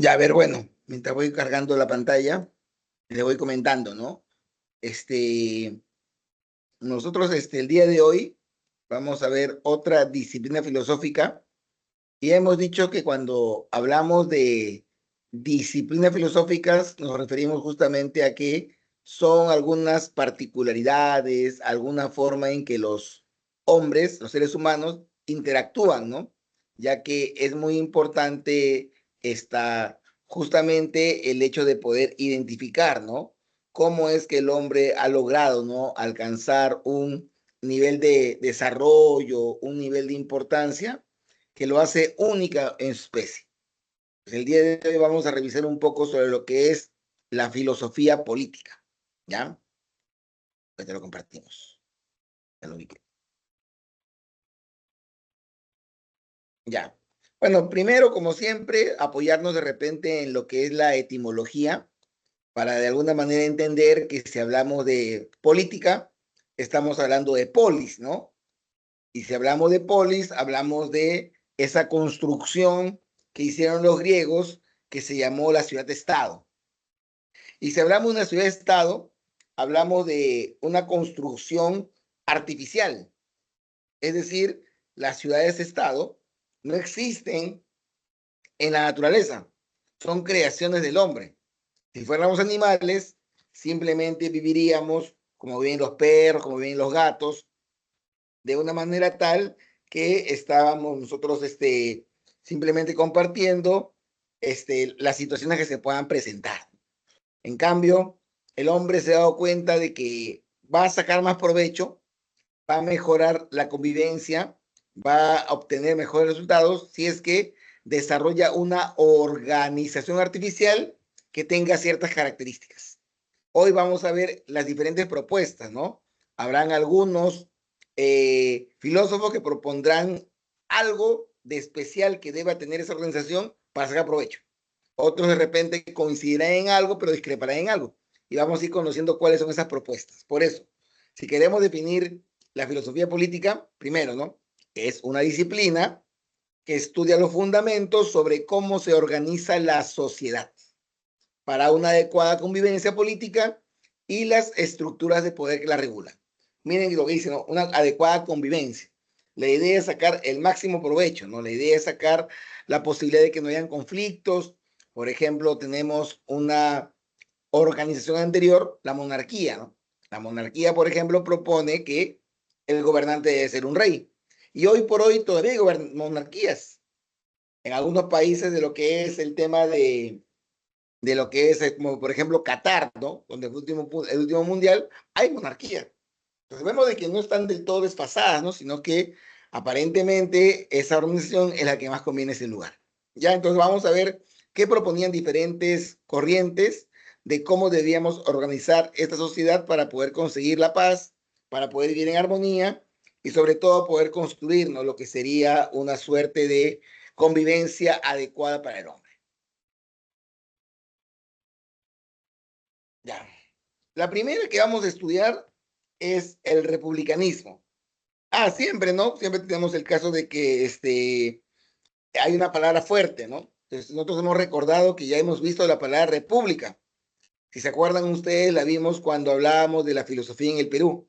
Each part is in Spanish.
Ya, a ver, bueno, mientras voy cargando la pantalla, le voy comentando, ¿no? Este, nosotros, el día de hoy vamos a ver otra disciplina filosófica y hemos dicho que cuando hablamos de disciplinas filosóficas nos referimos justamente a que son algunas particularidades, alguna forma en que los hombres, los seres humanos, interactúan, ¿no? Ya que es muy importante justamente el hecho de poder identificar, ¿no? Cómo es que el hombre ha logrado, ¿no? Alcanzar un nivel de desarrollo, un nivel de importancia que lo hace única en su especie. Pues el día de hoy vamos a revisar un poco sobre lo que es la filosofía política, ¿ya? Pues te lo compartimos, ya lo ubiqué. Ya. Bueno, primero, como siempre, apoyarnos de repente en lo que es la etimología, para de alguna manera entender que si hablamos de política, estamos hablando de polis, ¿no? Y si hablamos de polis, hablamos de esa construcción que hicieron los griegos que se llamó la ciudad-estado. Y si hablamos de una ciudad-estado, hablamos de una construcción artificial. Es decir, las ciudades-estado no existen en la naturaleza, son creaciones del hombre. Si fuéramos animales, simplemente viviríamos como viven los perros, como viven los gatos, de una manera tal que estábamos nosotros simplemente compartiendo las situaciones que se puedan presentar. En cambio, el hombre se ha dado cuenta de que va a sacar más provecho, va a mejorar la convivencia, va a obtener mejores resultados si es que desarrolla una organización artificial que tenga ciertas características. Hoy vamos a ver las diferentes propuestas, ¿no? Habrán algunos filósofos que propondrán algo de especial que deba tener esa organización para sacar provecho. Otros de repente coincidirán en algo, pero discreparán en algo. Y vamos a ir conociendo cuáles son esas propuestas. Por eso, si queremos definir la filosofía política, primero, ¿no? Es una disciplina que estudia los fundamentos sobre cómo se organiza la sociedad para una adecuada convivencia política y las estructuras de poder que la regulan. Miren lo que dicen, ¿no? Una adecuada convivencia. La idea es sacar el máximo provecho, ¿no? La idea es sacar la posibilidad de que no hayan conflictos. Por ejemplo, tenemos una organización anterior, la monarquía, ¿no? La monarquía, por ejemplo, propone que el gobernante debe ser un rey. Y hoy por hoy todavía hay monarquías. En algunos países de lo que es el tema de lo que es, como por ejemplo, Qatar, ¿no? Donde el último mundial, hay monarquía. Entonces vemos de que no están del todo desfasadas, ¿no? Sino que aparentemente esa organización es la que más conviene ese lugar. Ya, entonces vamos a ver qué proponían diferentes corrientes de cómo debíamos organizar esta sociedad para poder conseguir la paz, para poder vivir en armonía y sobre todo poder construir, ¿no? Lo que sería una suerte de convivencia adecuada para el hombre. Ya. La primera que vamos a estudiar es el republicanismo. Ah, siempre, ¿no? Siempre tenemos el caso de que hay una palabra fuerte, ¿no? Entonces, nosotros hemos recordado que ya hemos visto la palabra república. Si se acuerdan ustedes, la vimos cuando hablábamos de la filosofía en el Perú.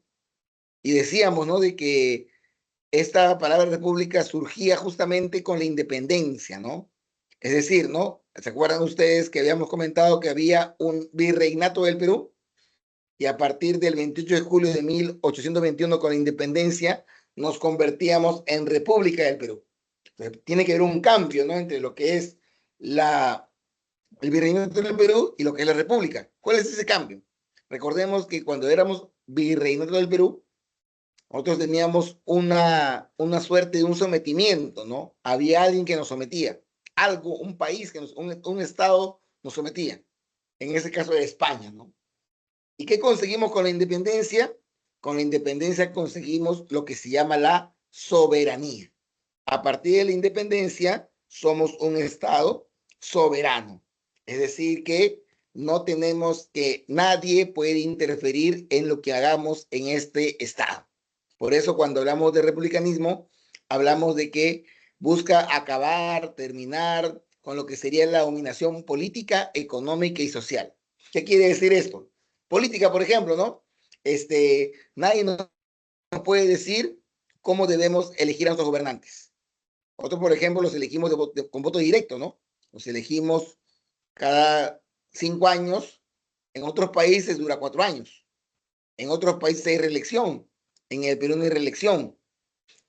Y decíamos, ¿no? De que esta palabra república surgía justamente con la independencia, ¿no? Es decir, ¿no? ¿Se acuerdan ustedes que habíamos comentado que había un virreinato del Perú? Y a partir del 28 de julio de 1821 con la independencia nos convertíamos en República del Perú. Entonces, tiene que haber un cambio, ¿no? Entre lo que es el virreinato del Perú y lo que es la República. ¿Cuál es ese cambio? Recordemos que cuando éramos virreinato del Perú, nosotros teníamos una suerte de un sometimiento, ¿no? Había alguien que nos sometía, algo, un país, un estado nos sometía. En ese caso de España, ¿no? ¿Y qué conseguimos con la independencia? Con la independencia conseguimos lo que se llama la soberanía. A partir de la independencia somos un Estado soberano. Es decir, que no tenemos que nadie puede interferir en lo que hagamos en este Estado. Por eso cuando hablamos de republicanismo, hablamos de que busca acabar, terminar con lo que sería la dominación política, económica y social. ¿Qué quiere decir esto? Política, por ejemplo, ¿no? Nadie nos puede decir cómo debemos elegir a nuestros gobernantes. Nosotros, por ejemplo, los elegimos con voto directo, ¿no? Los elegimos cada 5 años. En otros países dura 4 años. En otros países hay reelección. En el Perú no hay reelección.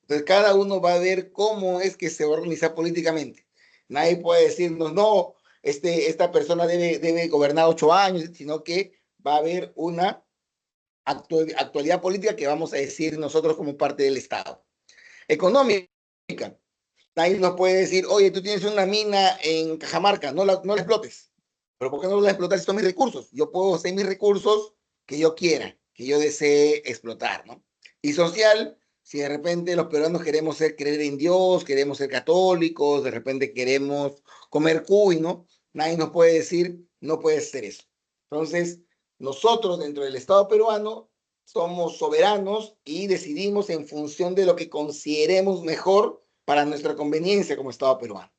Entonces, cada uno va a ver cómo es que se va a organizar políticamente. Nadie puede decirnos, no, esta persona debe gobernar 8 años, sino que va a haber una actualidad política que vamos a decir nosotros como parte del Estado. Económica. Nadie nos puede decir, oye, tú tienes una mina en Cajamarca, no la explotes. ¿Pero por qué no la explotas si son mis recursos? Yo puedo hacer mis recursos que yo quiera, que yo desee explotar, ¿no? Y social, si de repente los peruanos queremos creer en Dios, queremos ser católicos, de repente queremos comer cuy, ¿no? Nadie nos puede decir, no puedes hacer eso. Entonces, nosotros dentro del Estado peruano somos soberanos y decidimos en función de lo que consideremos mejor para nuestra conveniencia como Estado peruano.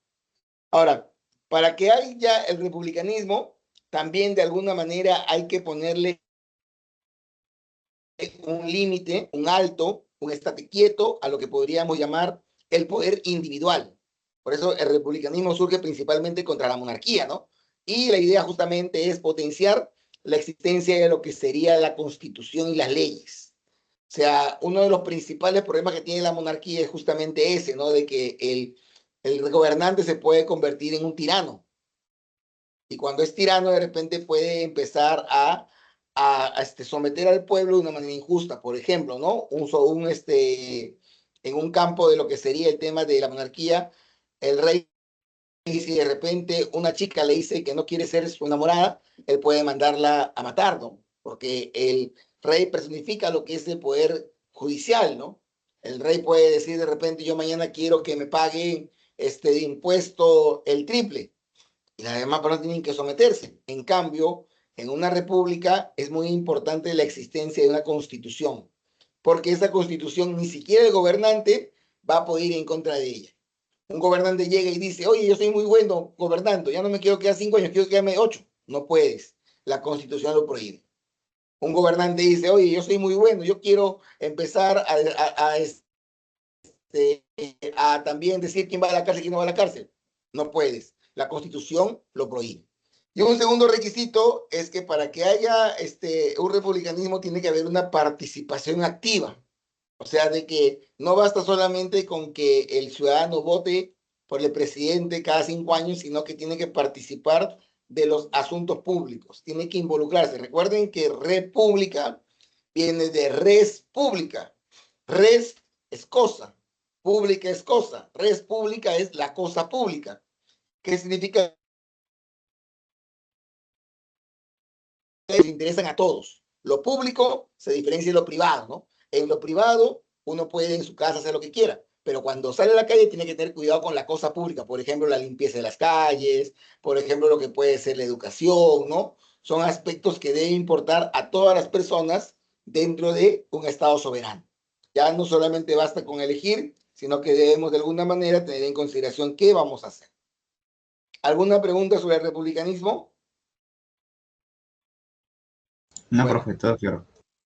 Ahora, para que haya el republicanismo, también de alguna manera hay que ponerle un límite, un alto, un estate quieto a lo que podríamos llamar el poder individual. Por eso el republicanismo surge principalmente contra la monarquía, ¿no? Y la idea justamente es potenciar la existencia de lo que sería la constitución y las leyes. O sea, uno de los principales problemas que tiene la monarquía es justamente ese, ¿no? De que el gobernante se puede convertir en un tirano. Y cuando es tirano, de repente puede empezar a someter al pueblo de una manera injusta. Por ejemplo, ¿no? En un campo de lo que sería el tema de la monarquía, el rey, si de repente una chica le dice que no quiere ser su enamorada, él puede mandarla a matar, ¿no? Porque el rey personifica lo que es el poder judicial, ¿no? El rey puede decir de repente, yo mañana quiero que me paguen de impuesto el triple y las demás personas tienen que someterse. En cambio, en una república es muy importante la existencia de una constitución, porque esa constitución ni siquiera el gobernante va a poder ir en contra de ella. Un gobernante llega y dice, oye, yo soy muy bueno gobernando, ya no me quiero quedar 5 años, quiero quedarme 8. No puedes, la constitución lo prohíbe. Un gobernante dice, oye, yo soy muy bueno, yo quiero empezar a también decir quién va a la cárcel y quién no va a la cárcel. No puedes, la constitución lo prohíbe. Y un segundo requisito es que para que haya un republicanismo tiene que haber una participación activa. O sea, de que no basta solamente con que el ciudadano vote por el presidente cada 5 años, sino que tiene que participar de los asuntos públicos, tiene que involucrarse. Recuerden que república viene de res pública. Res es cosa, pública es cosa, res pública es la cosa pública. ¿Qué significa? Les interesan a todos. Lo público se diferencia de lo privado, ¿no? En lo privado, uno puede en su casa hacer lo que quiera, pero cuando sale a la calle tiene que tener cuidado con la cosa pública, por ejemplo, la limpieza de las calles, por ejemplo, lo que puede ser la educación, ¿no? Son aspectos que deben importar a todas las personas dentro de un Estado soberano. Ya no solamente basta con elegir, sino que debemos de alguna manera tener en consideración qué vamos a hacer. ¿Alguna pregunta sobre el republicanismo? No, Bueno, profe, todo claro.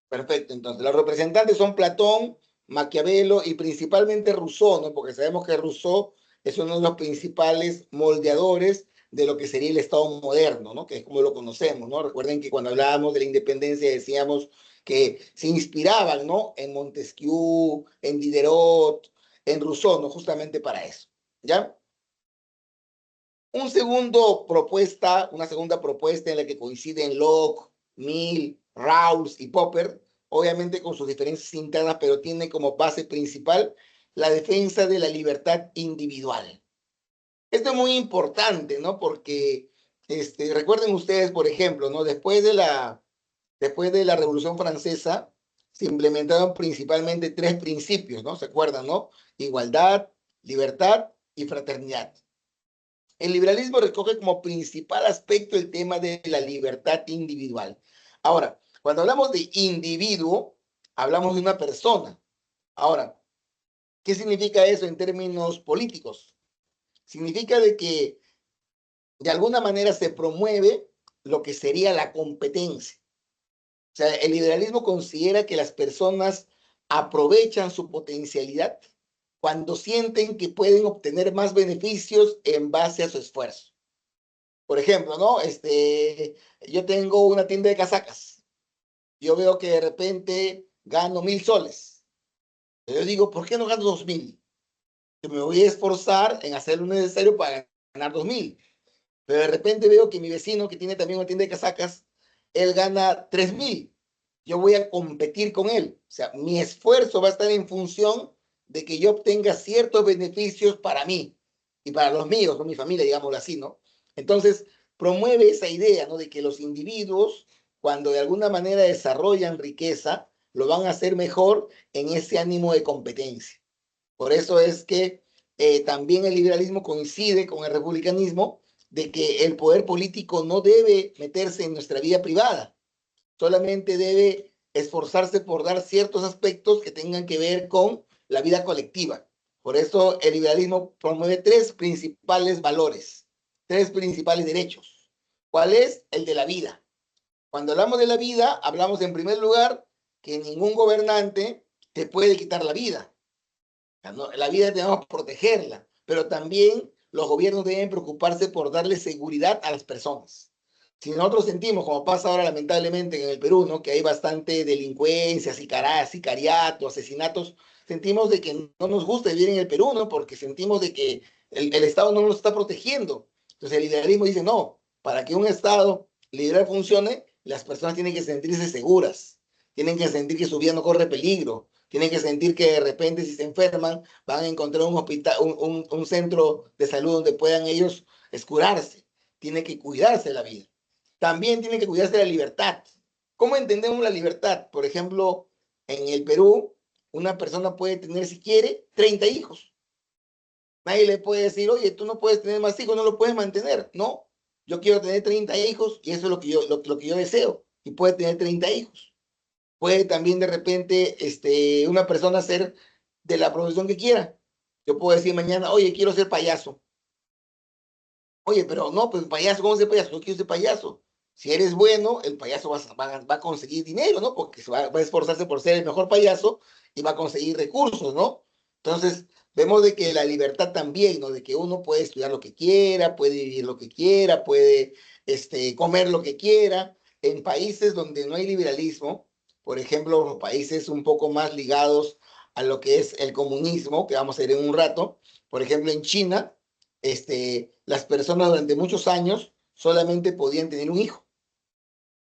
perfecto. Entonces, los representantes son Platón, Maquiavelo y principalmente Rousseau, ¿no? Porque sabemos que Rousseau es uno de los principales moldeadores de lo que sería el Estado moderno, ¿no? Que es como lo conocemos, ¿no? Recuerden que cuando hablábamos de la independencia decíamos que se inspiraban, ¿no? En Montesquieu, en Diderot, en Rousseau, ¿no? Justamente para eso, ¿ya? Una segunda propuesta en la que coinciden Locke, Mill, Rawls y Popper, obviamente con sus diferencias internas, pero tiene como base principal la defensa de la libertad individual. Esto es muy importante, ¿no? Porque recuerden ustedes, por ejemplo, ¿no? Después de la Revolución Francesa, se implementaron principalmente 3 principios, ¿no? ¿Se acuerdan, no? Igualdad, libertad y fraternidad. El liberalismo recoge como principal aspecto el tema de la libertad individual. Ahora, cuando hablamos de individuo, hablamos de una persona. Ahora, ¿qué significa eso en términos políticos? Significa de que de alguna manera se promueve lo que sería la competencia. O sea, el liberalismo considera que las personas aprovechan su potencialidad cuando sienten que pueden obtener más beneficios en base a su esfuerzo. Por ejemplo, ¿no? Yo tengo una tienda de casacas. Yo veo que de repente gano 1.000 soles. Yo digo, ¿por qué no gano 2.000? Que me voy a esforzar en hacer lo necesario para ganar 2.000. Pero de repente veo que mi vecino, que tiene también una tienda de casacas, él gana 3.000. Yo voy a competir con él. O sea, mi esfuerzo va a estar en función de que yo obtenga ciertos beneficios para mí y para los míos, con mi familia, digámoslo así, ¿no? Entonces, promueve esa idea, ¿no? De que los individuos, cuando de alguna manera desarrollan riqueza, lo van a hacer mejor en ese ánimo de competencia. Por eso es que también el liberalismo coincide con el republicanismo de que el poder político no debe meterse en nuestra vida privada, solamente debe esforzarse por dar ciertos aspectos que tengan que ver con la vida colectiva. Por eso el liberalismo promueve tres principales valores, tres principales derechos. ¿Cuál es? El de la vida. Cuando hablamos de la vida, hablamos en primer lugar que ningún gobernante te puede quitar la vida. ¿No? La vida tenemos que protegerla, pero también los gobiernos deben preocuparse por darle seguridad a las personas. Si nosotros sentimos, como pasa ahora lamentablemente en el Perú, ¿no? Que hay bastante delincuencia, sicariato, asesinatos, sentimos de que no nos gusta vivir en el Perú, ¿no? Porque sentimos de que el Estado no nos está protegiendo. Entonces el liberalismo dice, no, para que un Estado liberal funcione, las personas tienen que sentirse seguras, tienen que sentir que su vida no corre peligro, tienen que sentir que de repente si se enferman van a encontrar un hospital, un centro de salud donde puedan ellos curarse. Tiene que cuidarse la vida. También tiene que cuidarse la libertad. ¿Cómo entendemos la libertad? Por ejemplo, en el Perú, una persona puede tener, si quiere, 30 hijos. Nadie le puede decir, oye, tú no puedes tener más hijos, no lo puedes mantener. No, yo quiero tener 30 hijos y eso es lo que yo deseo. Y puede tener 30 hijos. Puede también de repente una persona ser de la profesión que quiera. Yo puedo decir mañana, oye, quiero ser payaso. Oye, pero no, pues payaso, ¿cómo ser payaso? Yo quiero ser payaso. Si eres bueno, el payaso va a conseguir dinero, ¿no? Porque va a esforzarse por ser el mejor payaso y va a conseguir recursos, ¿no? Entonces, vemos de que la libertad también, ¿no? De que uno puede estudiar lo que quiera, puede vivir lo que quiera, puede comer lo que quiera. En países donde no hay liberalismo, por ejemplo, los países un poco más ligados a lo que es el comunismo, que vamos a ir en un rato, por ejemplo, en China las personas durante muchos años solamente podían tener un hijo.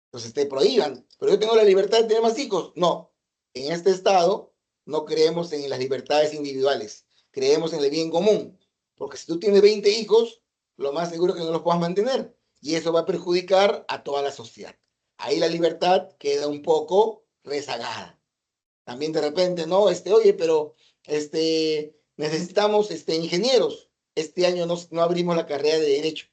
Entonces te prohíban, pero yo tengo la libertad de tener más hijos. No, en este estado no creemos en las libertades individuales, creemos en el bien común, porque si tú tienes 20 hijos, lo más seguro es que no los puedas mantener y eso va a perjudicar a toda la sociedad. Ahí la libertad queda un poco rezagada. También de repente, no, oye, pero necesitamos ingenieros. Este año no abrimos la carrera de Derecho,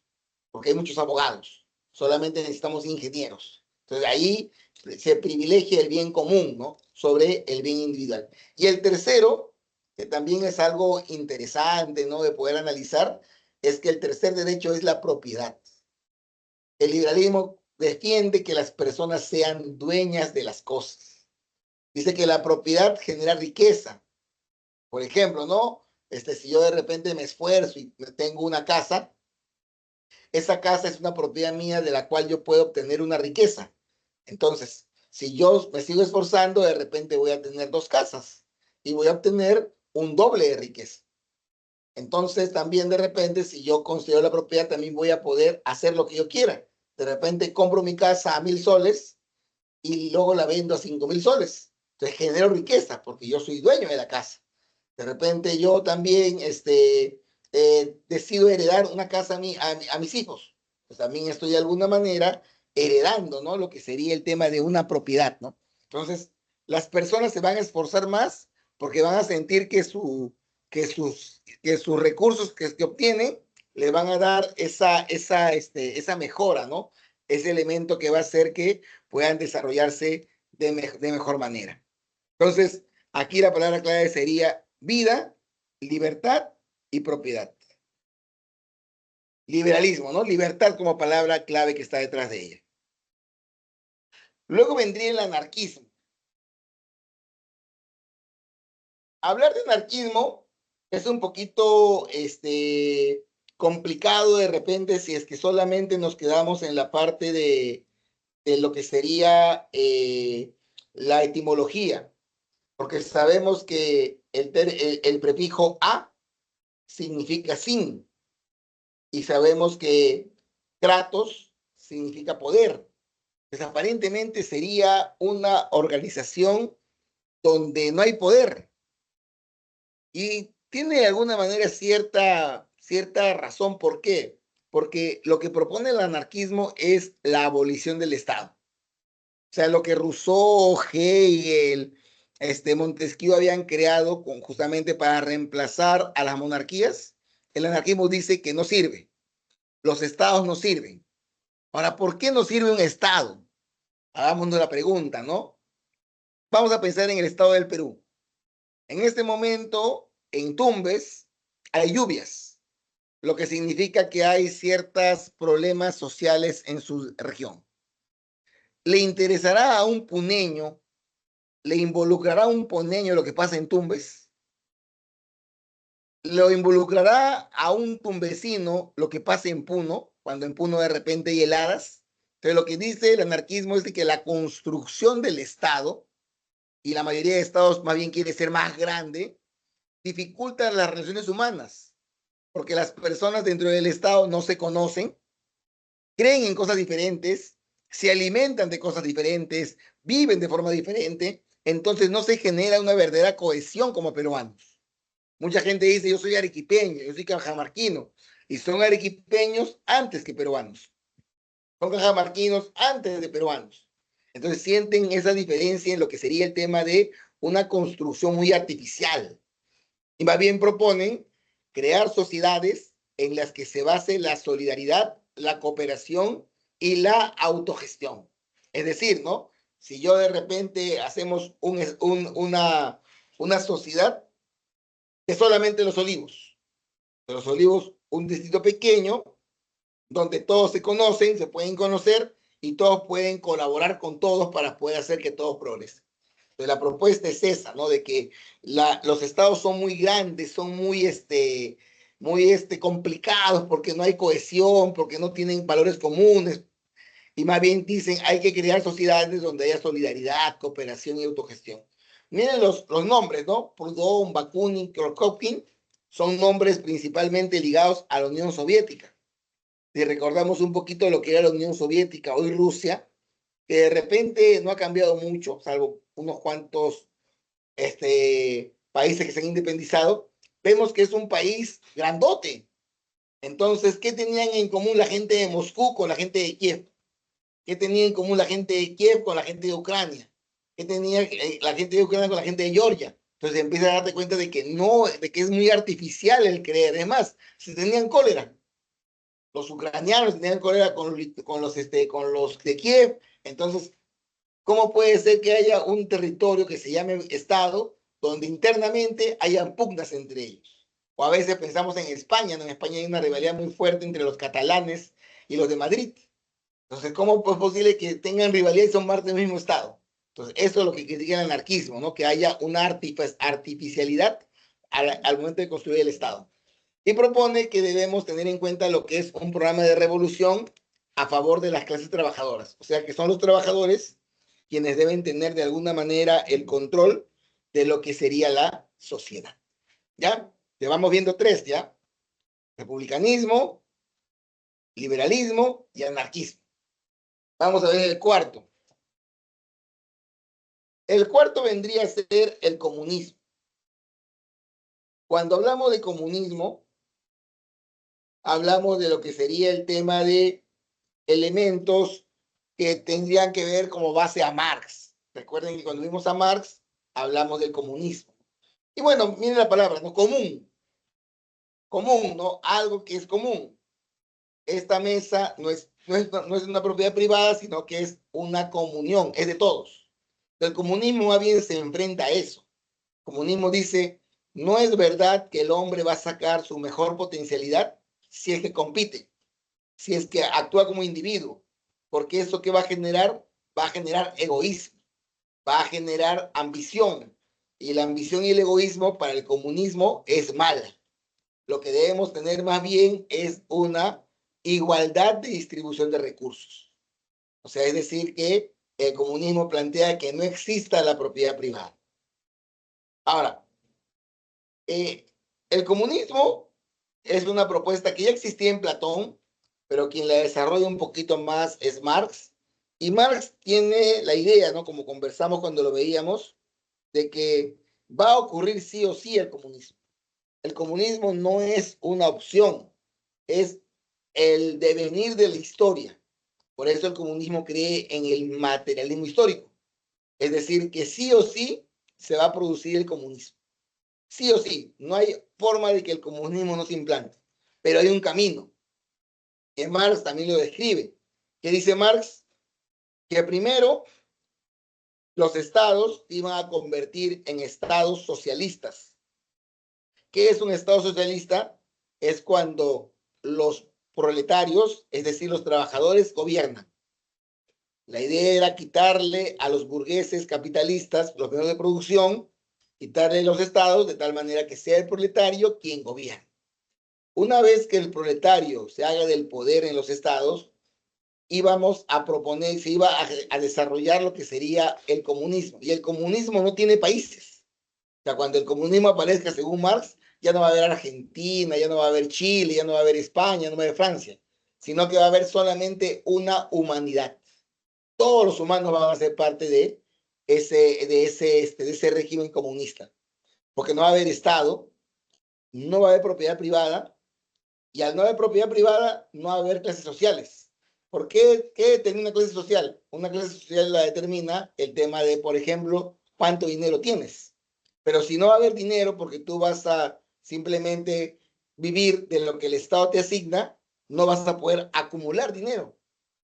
porque hay muchos abogados. Solamente necesitamos ingenieros. Entonces ahí se privilegia el bien común, ¿no? Sobre el bien individual. Y el tercero, que también es algo interesante, ¿no? De poder analizar, es que el tercer derecho es la propiedad. El liberalismo defiende que las personas sean dueñas de las cosas. Dice que la propiedad genera riqueza. Por ejemplo, ¿no? Si yo de repente me esfuerzo y tengo una casa, esa casa es una propiedad mía de la cual yo puedo obtener una riqueza. Entonces, si yo me sigo esforzando, de repente voy a tener dos casas y voy a obtener un doble de riqueza. Entonces, también de repente, si yo considero la propiedad, también voy a poder hacer lo que yo quiera. De repente compro mi casa a 1.000 soles y luego la vendo a 5.000 soles. Entonces genero riqueza porque yo soy dueño de la casa. De repente yo también decido heredar una casa a mis hijos. Pues también estoy de alguna manera heredando, ¿no? Lo que sería el tema de una propiedad, ¿no? Entonces, las personas se van a esforzar más porque van a sentir que sus recursos que obtienen le van a dar esa mejora, ¿no? Ese elemento que va a hacer que puedan desarrollarse de mejor manera. Entonces, aquí la palabra clave sería vida, libertad y propiedad. Liberalismo, ¿no? Libertad como palabra clave que está detrás de ella. Luego vendría el anarquismo. Hablar de anarquismo es un poquito complicado de repente si es que solamente nos quedamos en la parte de lo que sería la etimología, porque sabemos que el prefijo a significa sin, y sabemos que kratos significa poder. Pues aparentemente sería una organización donde no hay poder. Y tiene de alguna manera cierta razón. ¿Por qué? Porque lo que propone el anarquismo es la abolición del Estado. O sea, lo que Rousseau, Hegel, Montesquieu habían creado justamente para reemplazar a las monarquías, el anarquismo dice que no sirve. Los estados no sirven. Ahora, ¿por qué no sirve un estado? Hagámonos la pregunta, ¿no? Vamos a pensar en el estado del Perú. En este momento, en Tumbes, hay lluvias, lo que significa que hay ciertos problemas sociales en su región. ¿Le interesará a un puneño, le involucrará a un puneño lo que pasa en Tumbes? ¿Lo involucrará a un tumbesino lo que pasa en Puno, cuando en Puno de repente hay heladas? Entonces, lo que dice el anarquismo es de que la construcción del Estado, y la mayoría de estados más bien quiere ser más grande, dificulta las relaciones humanas, porque las personas dentro del Estado no se conocen, creen en cosas diferentes, se alimentan de cosas diferentes, viven de forma diferente, entonces no se genera una verdadera cohesión como peruanos. Mucha gente dice, yo soy arequipeño, yo soy cajamarquino, y son arequipeños antes que peruanos, son cajamarquinos antes de peruanos. Entonces sienten esa diferencia en lo que sería el tema de una construcción muy artificial. Y más bien proponen crear sociedades en las que se base la solidaridad, la cooperación y la autogestión. Es decir, ¿no? Si yo de repente hacemos una sociedad de solamente los olivos, un distrito pequeño, donde todos se conocen, se pueden conocer y todos pueden colaborar con todos para poder hacer que todos progresen. La propuesta es esa, ¿no? De que los estados son muy grandes, son muy complicados porque no hay cohesión, porque no tienen valores comunes, y más bien dicen hay que crear sociedades donde haya solidaridad, cooperación y autogestión. Miren los nombres, ¿no? Proudhon, Bakunin, Kropotkin, son nombres principalmente ligados a la Unión Soviética. Si recordamos un poquito de lo que era la Unión Soviética, hoy Rusia, que de repente no ha cambiado mucho, salvo unos cuantos países que se han independizado, vemos que es un país grandote. Entonces, ¿qué tenían en común la gente de Moscú con la gente de Kiev? ¿Qué tenía en común la gente de Kiev con la gente de Ucrania? ¿Qué tenía la gente de Ucrania con la gente de Georgia? Entonces empieza a darte cuenta de que no, de que es muy artificial el creer. Además, se tenían cólera. Los ucranianos tenían cólera con los de Kiev. Entonces, ¿cómo puede ser que haya un territorio que se llame Estado donde internamente hayan pugnas entre ellos? O a veces pensamos en España, ¿no? En España hay una rivalidad muy fuerte entre los catalanes y los de Madrid. Entonces, ¿cómo es posible que tengan rivalidad y son parte del mismo Estado? Entonces, eso es lo que critica el anarquismo, ¿no? Que haya una artificialidad al momento de construir el Estado. Y propone que debemos tener en cuenta lo que es un programa de revolución a favor de las clases trabajadoras. O sea, que son los trabajadores quienes deben tener de alguna manera el control de lo que sería la sociedad. ¿Ya? Te vamos viendo tres, ¿ya? Republicanismo, liberalismo y anarquismo. Vamos a ver el cuarto. El cuarto vendría a ser el comunismo. Cuando hablamos de comunismo, hablamos de lo que sería el tema de elementos que tendrían que ver como base a Marx. Recuerden que cuando vimos a Marx, hablamos del comunismo. Y bueno, miren la palabra, ¿no? Común, ¿no? Algo que es común. Esta mesa no es una propiedad privada, sino que es una comunión, es de todos. El comunismo más bien se enfrenta a eso. El comunismo dice, no es verdad que el hombre va a sacar su mejor potencialidad si es que compite. si es que actúa como individuo, porque eso que va a generar egoísmo, va a generar ambición, y la ambición y el egoísmo para el comunismo es mala. Lo que debemos tener más bien es una igualdad de distribución de recursos. O sea, es decir, que el comunismo plantea que no exista la propiedad privada. Ahora, eh, el comunismo es una propuesta que ya existía en Platón, pero quien la desarrolla un poquito más es Marx. Y Marx tiene la idea, ¿no? Como conversamos cuando lo veíamos, de que va a ocurrir sí o sí el comunismo. El comunismo no es una opción, es el devenir de la historia. Por eso el comunismo cree en el materialismo histórico. Es decir, que sí o sí se va a producir el comunismo. Sí o sí, no hay forma de que el comunismo no se implante, pero hay un camino, que Marx también lo describe. ¿Qué dice Marx? Que primero los estados iban a convertir en estados socialistas. ¿Qué es un estado socialista? Es cuando los proletarios, es decir, los trabajadores, gobiernan. La idea era quitarle a los burgueses capitalistas los medios de producción, quitarle los estados de tal manera que sea el proletario quien gobierne. Una vez que el proletario se haga del poder en los estados, íbamos a proponer, se iba a desarrollar lo que sería el comunismo. Y el comunismo no tiene países. O sea, cuando el comunismo aparezca según Marx, ya no va a haber Argentina, ya no va a haber Chile, ya no va a haber España, no va a haber Francia, sino que va a haber solamente una humanidad. Todos los humanos van a ser parte de ese régimen comunista, porque no va a haber Estado, no va a haber propiedad privada, y al no haber propiedad privada, no va a haber clases sociales. ¿Por qué, qué determina clase social? Una clase social la determina el tema de, por ejemplo, cuánto dinero tienes. Pero si no va a haber dinero porque tú vas a simplemente vivir de lo que el Estado te asigna, no vas a poder acumular dinero.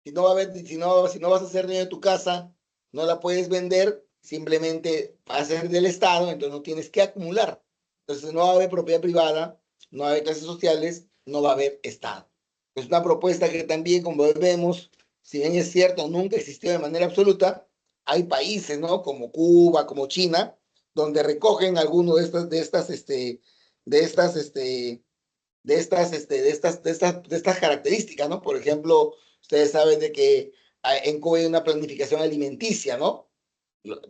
Si no, va a haber, si no vas a hacer dinero de tu casa, no la puedes vender, simplemente va a ser del Estado, entonces no tienes que acumular. Entonces no va a haber propiedad privada, no va a haber clases sociales, no va a haber Estado. Es una propuesta que también, como vemos, si bien es cierto, nunca existió de manera absoluta, hay países, ¿no? Como Cuba, como China, donde recogen alguno de estas, de estas características, ¿no? Por ejemplo, ustedes saben de que en Cuba hay una planificación alimenticia, ¿no?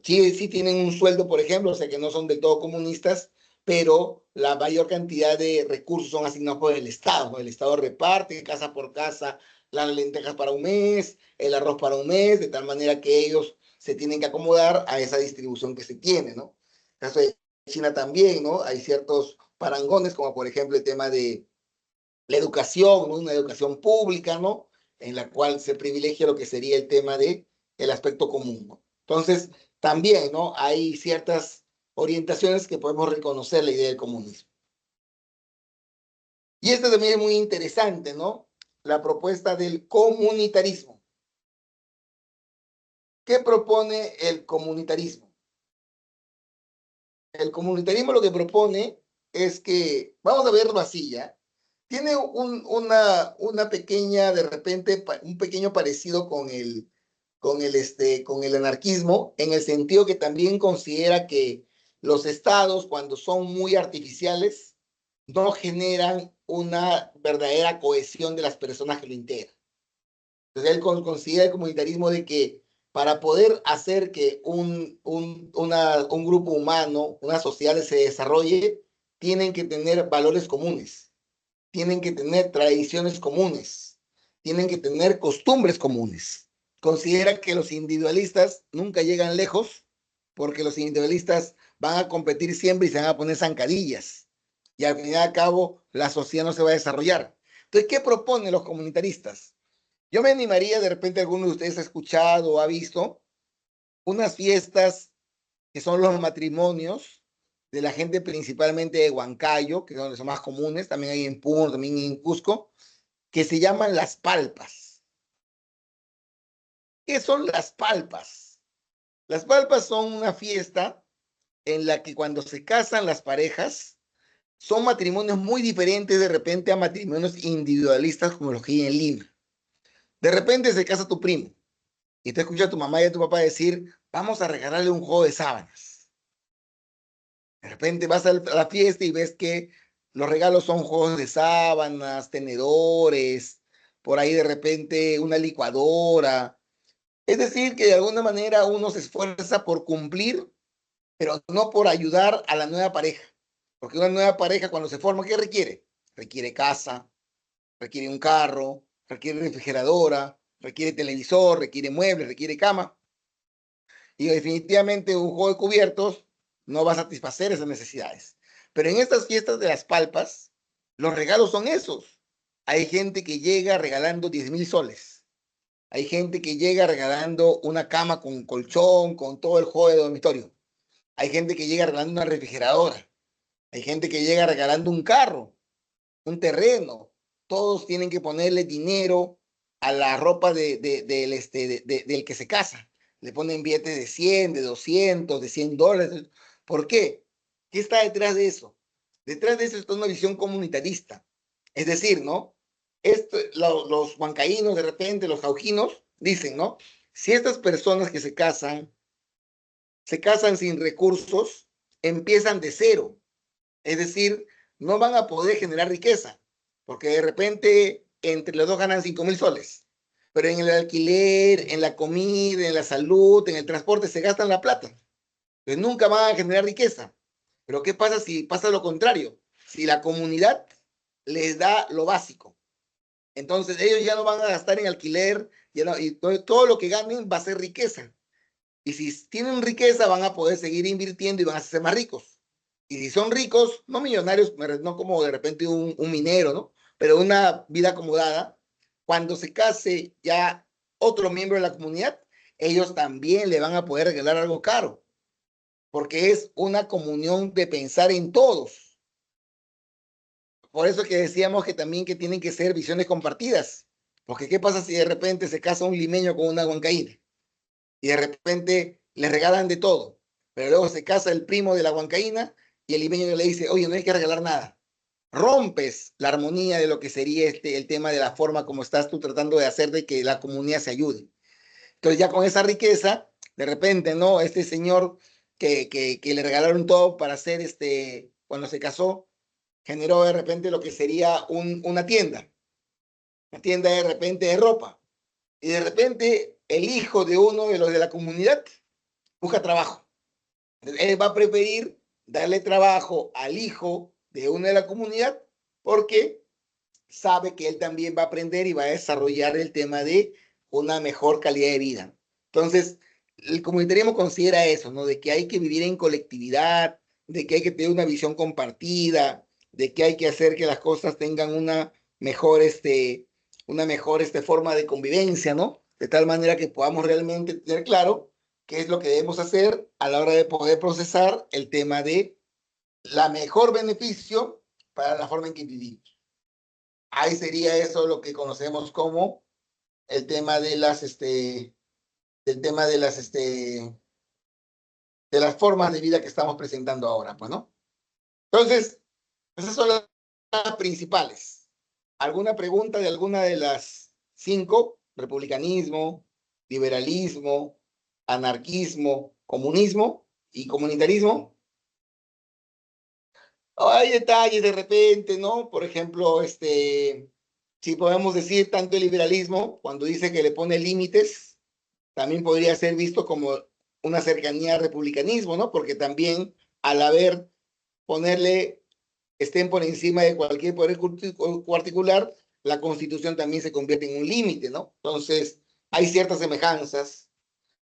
Sí, sí tienen un sueldo, por ejemplo, o sea que no son del todo comunistas, pero la mayor cantidad de recursos son asignados por el Estado, ¿no? El Estado reparte casa por casa las lentejas para un mes, el arroz para un mes, de tal manera que ellos se tienen que acomodar a esa distribución que se tiene, ¿no? En el caso de China también, ¿no? Hay ciertos parangones, como por ejemplo el tema de la educación, ¿no? Una educación pública, ¿no? En la cual se privilegia lo que sería el tema de el aspecto común, ¿no? Entonces, también, ¿no? Hay ciertas orientaciones que podemos reconocer la idea del comunismo. Y esto también es muy interesante, ¿no? La propuesta del comunitarismo. ¿Qué propone el comunitarismo? El comunitarismo lo que propone es que, vamos a verlo así ya, tiene una pequeña, de repente, un pequeño parecido con el anarquismo, en el sentido que también considera que los estados, cuando son muy artificiales, no generan una verdadera cohesión de las personas que lo integran. Entonces él considera el comunitarismo de que para poder hacer que un grupo humano, una sociedad se desarrolle, tienen que tener valores comunes, tienen que tener tradiciones comunes, tienen que tener costumbres comunes. Considera que los individualistas nunca llegan lejos porque los individualistas van a competir siempre y se van a poner zancadillas. Y al fin y al cabo, la sociedad no se va a desarrollar. Entonces, ¿qué proponen los comunitaristas? Yo me animaría, de repente alguno de ustedes ha escuchado o ha visto unas fiestas que son los matrimonios de la gente principalmente de Huancayo, que son los más comunes, también hay en Puno, también en Cusco, que se llaman las palpas. ¿Qué son las palpas? Las palpas son una fiesta en la que cuando se casan las parejas, son matrimonios muy diferentes de repente a matrimonios individualistas como los que hay en Lima. De repente se casa tu primo y te escucha a tu mamá y a tu papá decir, vamos a regalarle un juego de sábanas. De repente vas a la fiesta y ves que los regalos son juegos de sábanas, tenedores, por ahí de repente una licuadora. Es decir, que de alguna manera uno se esfuerza por cumplir, pero no por ayudar a la nueva pareja. Porque una nueva pareja cuando se forma, ¿qué requiere? Requiere casa, requiere un carro, requiere refrigeradora, requiere televisor, requiere muebles, requiere cama. Y definitivamente un juego de cubiertos no va a satisfacer esas necesidades. Pero en estas fiestas de las palpas, los regalos son esos. Hay gente que llega regalando 10.000 soles. Hay gente que llega regalando una cama con colchón, con todo el juego de dormitorio. Hay gente que llega regalando una refrigeradora. Hay gente que llega regalando un carro, un terreno. Todos tienen que ponerle dinero a la ropa del que se casa. Le ponen billetes de 100, de 200, de $100. ¿Por qué? ¿Qué está detrás de eso? Detrás de eso está una visión comunitarista. Es decir, ¿no? Los huancaínos, de repente, los jaujinos, dicen, ¿no? Si estas personas que se casan sin recursos, empiezan de cero. Es decir, no van a poder generar riqueza, porque de repente entre los dos ganan 5.000 soles, pero en el alquiler, en la comida, en la salud, en el transporte se gastan la plata. Entonces nunca van a generar riqueza. Pero ¿qué pasa si pasa lo contrario? Si la comunidad les da lo básico, entonces ellos ya no van a gastar en alquiler ya no, y todo lo que ganen va a ser riqueza. Y si tienen riqueza van a poder seguir invirtiendo y van a ser más ricos. Y si son ricos, no millonarios, no como de repente un minero, ¿no? Pero una vida acomodada, cuando se case ya otro miembro de la comunidad, ellos también le van a poder regalar algo caro, porque es una comunión de pensar en todos. Por eso que decíamos que también que tienen que ser visiones compartidas, porque ¿qué pasa si de repente se casa un limeño con una huancaína? Y de repente le regalan de todo, pero luego se casa el primo de la huancaína y el limeño le dice, oye, no hay que regalar nada. Rompes la armonía de lo que sería el tema de la forma como estás tú tratando de hacer de que la comunidad se ayude. Entonces ya con esa riqueza, de repente, ¿no? Este señor que le regalaron todo para hacer cuando se casó, generó de repente lo que sería una tienda de repente de ropa. Y de repente el hijo de uno de los de la comunidad busca trabajo. Él va a preferir darle trabajo al hijo de una de la comunidad porque sabe que él también va a aprender y va a desarrollar el tema de una mejor calidad de vida. Entonces, el comunitarismo considera eso, ¿no? De que hay que vivir en colectividad, de que hay que tener una visión compartida, de que hay que hacer que las cosas tengan mejor, una mejor forma de convivencia, ¿no? De tal manera que podamos realmente tener claro qué es lo que debemos hacer a la hora de poder procesar el tema de la mejor beneficio para la forma en que vivimos. Ahí sería eso lo que conocemos como el tema del tema de las formas de vida que estamos presentando ahora, pues, ¿no? Entonces, esas son las principales. ¿Alguna pregunta de alguna de las cinco? Republicanismo, liberalismo, anarquismo, comunismo y comunitarismo. Hay detalles de repente, ¿no? Por ejemplo, si podemos decir tanto el liberalismo, cuando dice que le pone límites, también podría ser visto como una cercanía al republicanismo, ¿no? Porque también al haber ponerle, estén por encima de cualquier poder particular, la constitución también se convierte en un límite, ¿no? Entonces, hay ciertas semejanzas,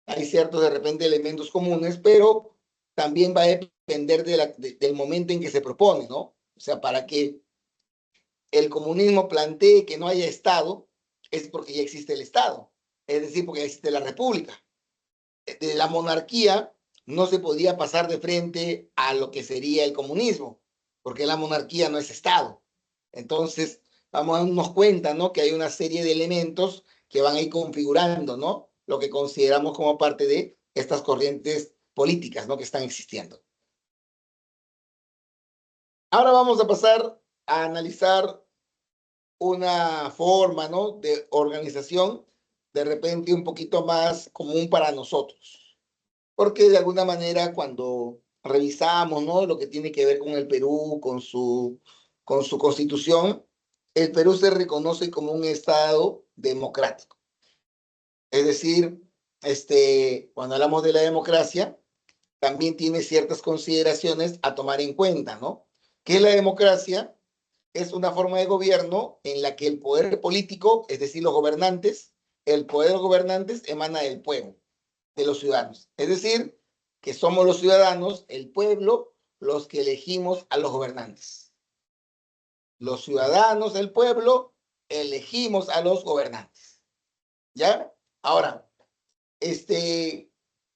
hay ciertos de repente elementos comunes, pero también va a depender del momento en que se propone, ¿no? O sea, para que el comunismo plantee que no haya Estado, es porque ya existe el Estado, es decir, porque ya existe la República. De la monarquía no se podía pasar de frente a lo que sería el comunismo, porque la monarquía no es Estado. Entonces, vamos a darnos cuenta, ¿no? Que hay una serie de elementos que van a ir configurando, ¿no? Lo que consideramos como parte de estas corrientes políticas, ¿no? Que están existiendo. Ahora vamos a pasar a analizar una forma, ¿no?, de organización de repente un poquito más común para nosotros. Porque de alguna manera cuando revisamos, ¿no?, lo que tiene que ver con el Perú, con su constitución, el Perú se reconoce como un Estado democrático. Es decir, cuando hablamos de la democracia, también tiene ciertas consideraciones a tomar en cuenta, ¿no? Que la democracia es una forma de gobierno en la que el poder político, es decir, los gobernantes, el poder de los gobernantes emana del pueblo, de los ciudadanos. Es decir, que somos los ciudadanos, el pueblo, los que elegimos a los gobernantes. Los ciudadanos, el pueblo, elegimos a los gobernantes. ¿Ya? Ahora,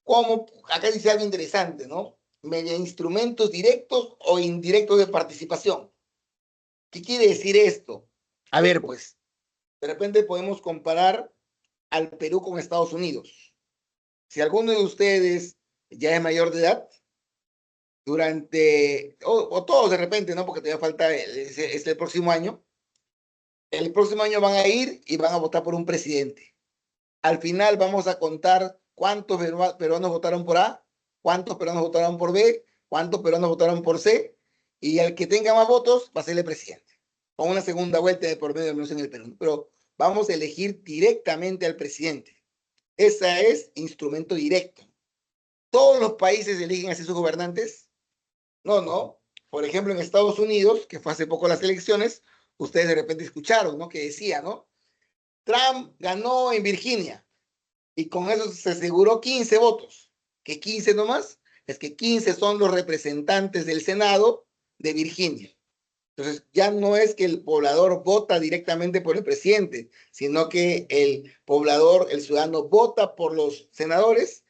¿cómo? Acá dice algo interesante, ¿no? Mediante instrumentos directos o indirectos de participación. ¿Qué quiere decir esto? A ver, pues, de repente podemos comparar al Perú con Estados Unidos. Si alguno de ustedes ya es mayor de edad, o todos de repente, ¿no? Porque todavía falta el próximo año. El próximo año van a ir y van a votar por un presidente. Al final vamos a contar cuántos peruanos votaron por A, cuántos peruanos votaron por B, cuántos peruanos votaron por C, y el que tenga más votos va a ser el presidente. Con una segunda vuelta de por medio, menos en el Perú. Pero vamos a elegir directamente al presidente. Ese es instrumento directo. ¿Todos los países eligen así sus gobernantes? No, no. Por ejemplo, en Estados Unidos, que fue hace poco las elecciones, ustedes de repente escucharon, ¿no? Que decía, ¿no? Trump ganó en Virginia y con eso se aseguró 15 votos. ¿Que 15 nomás? Es que 15 son los representantes del Senado de Virginia. Entonces, ya no es que el poblador vota directamente por el presidente, sino que el poblador, el ciudadano, vota por los senadores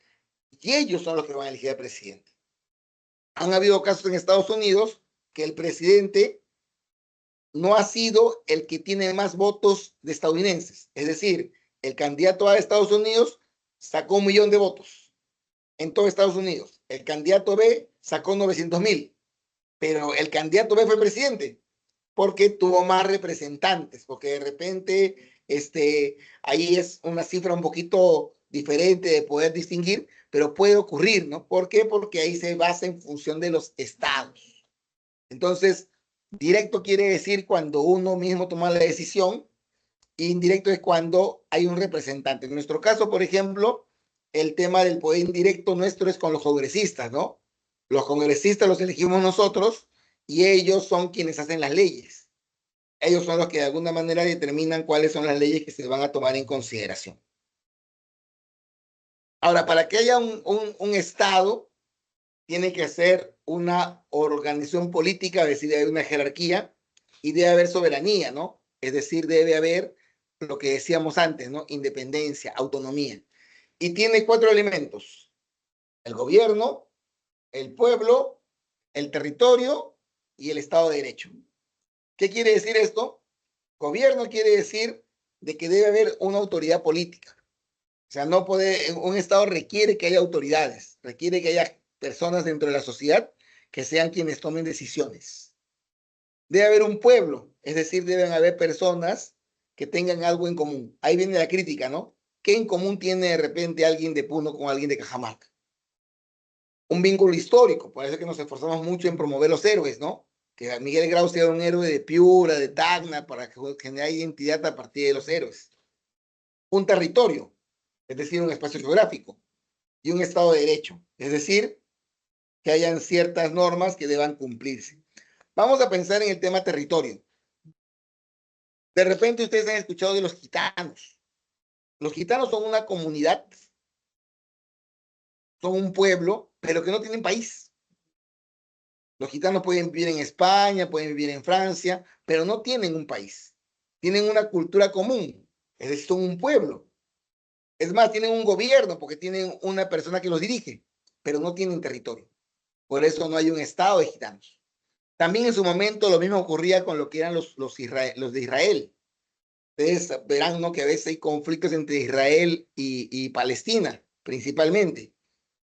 y ellos son los que van a elegir al presidente. Han habido casos en Estados Unidos que el presidente no ha sido el que tiene más votos de estadounidenses. Es decir, el candidato A de Estados Unidos sacó 1 millón de votos en todo Estados Unidos. El candidato B sacó 900,000, pero el candidato B fue presidente porque tuvo más representantes, porque de repente ahí es una cifra un poquito diferente de poder distinguir, pero puede ocurrir, ¿no? ¿Por qué? Porque ahí se basa en función de los estados. Entonces, directo quiere decir cuando uno mismo toma la decisión, e indirecto es cuando hay un representante. En nuestro caso, por ejemplo, el tema del poder indirecto nuestro es con los congresistas, ¿no? Los congresistas los elegimos nosotros y ellos son quienes hacen las leyes. Ellos son los que de alguna manera determinan cuáles son las leyes que se van a tomar en consideración. Ahora, para que haya un Estado, tiene que ser una organización política, es decir, debe haber una jerarquía y debe haber soberanía, ¿no? Es decir, debe haber lo que decíamos antes, ¿no? Independencia, autonomía. Y tiene 4 elementos: el gobierno, el pueblo, el territorio y el Estado de Derecho. ¿Qué quiere decir esto? Gobierno quiere decir de que debe haber una autoridad política. O sea, no puede, un Estado requiere que haya autoridades, requiere que haya personas dentro de la sociedad que sean quienes tomen decisiones. Debe haber un pueblo, es decir, deben haber personas que tengan algo en común. Ahí viene la crítica, ¿no? ¿Qué en común tiene de repente alguien de Puno con alguien de Cajamarca? Un vínculo histórico, por eso es que nos esforzamos mucho en promover los héroes, ¿no? Que Miguel Grau sea un héroe de Piura, de Tacna, para generar identidad a partir de los héroes. Un territorio, es decir, un espacio geográfico, y un Estado de Derecho, es decir, que hayan ciertas normas que deban cumplirse. Vamos a pensar en el tema territorio. De repente ustedes han escuchado de los gitanos. Los gitanos son una comunidad, son un pueblo, pero que no tienen país. Los gitanos pueden vivir en España, pueden vivir en Francia, pero no tienen un país. Tienen una cultura común, es decir, son un pueblo. Es más, tienen un gobierno porque tienen una persona que los dirige, pero no tienen territorio. Por eso no hay un Estado de gitanos. También en su momento lo mismo ocurría con lo que eran los de Israel. Ustedes verán, ¿no?, que a veces hay conflictos entre Israel y Palestina, principalmente.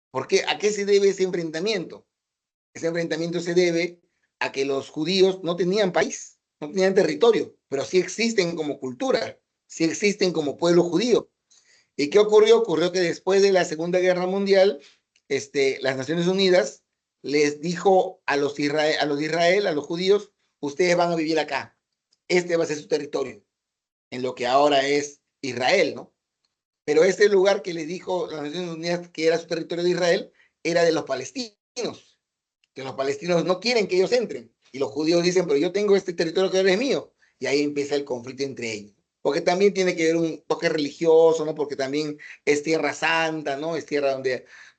¿Por qué? ¿A qué se debe ese enfrentamiento? Ese enfrentamiento se debe a que los judíos no tenían país, no tenían territorio, pero sí existen como cultura, sí existen como pueblo judío. ¿Y qué ocurrió? Ocurrió que después de la Segunda Guerra Mundial, las Naciones Unidas les dijo a los judíos, ustedes van a vivir acá, este va a ser su territorio, en lo que ahora es Israel, ¿no? Pero ese lugar que les dijo las Naciones Unidas que era su territorio de Israel, era de los palestinos, que los palestinos no quieren que ellos entren. Y los judíos dicen, pero yo tengo este territorio que ahora es mío. Y ahí empieza el conflicto entre ellos. Porque también tiene que ver un toque religioso, ¿no? Porque también es tierra santa, ¿no? Es tierra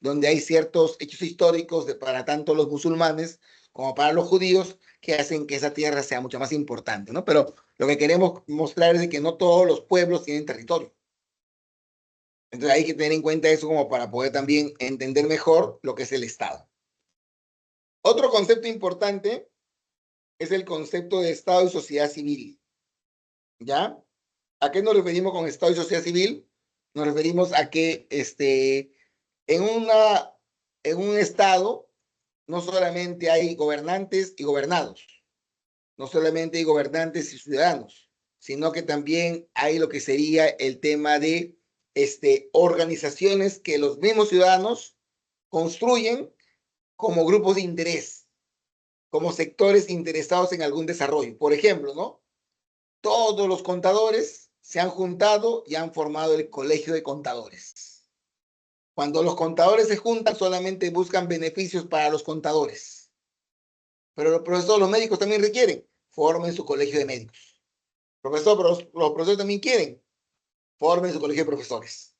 donde hay ciertos hechos históricos para tanto los musulmanes como para los judíos que hacen que esa tierra sea mucho más importante, ¿no? Pero lo que queremos mostrar es de que no todos los pueblos tienen territorio. Entonces hay que tener en cuenta eso como para poder también entender mejor lo que es el Estado. Otro concepto importante es el concepto de Estado y sociedad civil. ¿Ya? ¿A qué nos referimos con Estado y sociedad civil? Nos referimos a que en, una, en un Estado no solamente hay gobernantes y gobernados, no solamente hay gobernantes y ciudadanos, sino que también hay lo que sería el tema de organizaciones que los mismos ciudadanos construyen como grupos de interés, como sectores interesados en algún desarrollo. Por ejemplo, ¿no? Todos los contadores se han juntado y han formado el colegio de contadores. Cuando los contadores se juntan, solamente buscan beneficios para los contadores. Pero los profesores, los médicos también requieren, formen su colegio de médicos. Los profesores también quieren, formen su colegio de profesores.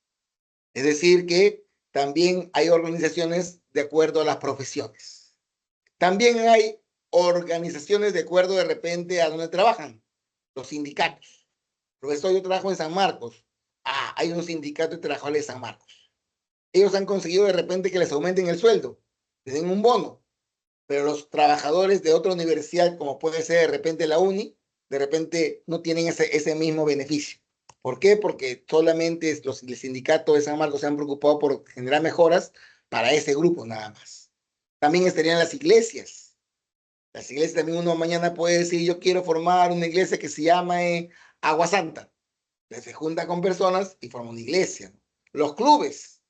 Es decir, que también hay organizaciones de acuerdo a las profesiones. También hay organizaciones de acuerdo de repente a donde trabajan, los sindicatos. Profesor, yo trabajo en San Marcos. Ah, hay un sindicato de trabajadores de San Marcos. Ellos han conseguido de repente que les aumenten el sueldo, les den un bono, pero los trabajadores de otra universidad, como puede ser de repente la UNI, de repente no tienen ese mismo beneficio. ¿Por qué? Porque solamente el sindicato de San Marcos se han preocupado por generar mejoras para ese grupo nada más. También estarían las iglesias. Las iglesias también uno mañana puede decir, yo quiero formar una iglesia que se llama Agua Santa. Se junta con personas y forma una iglesia, ¿no? Los clubes,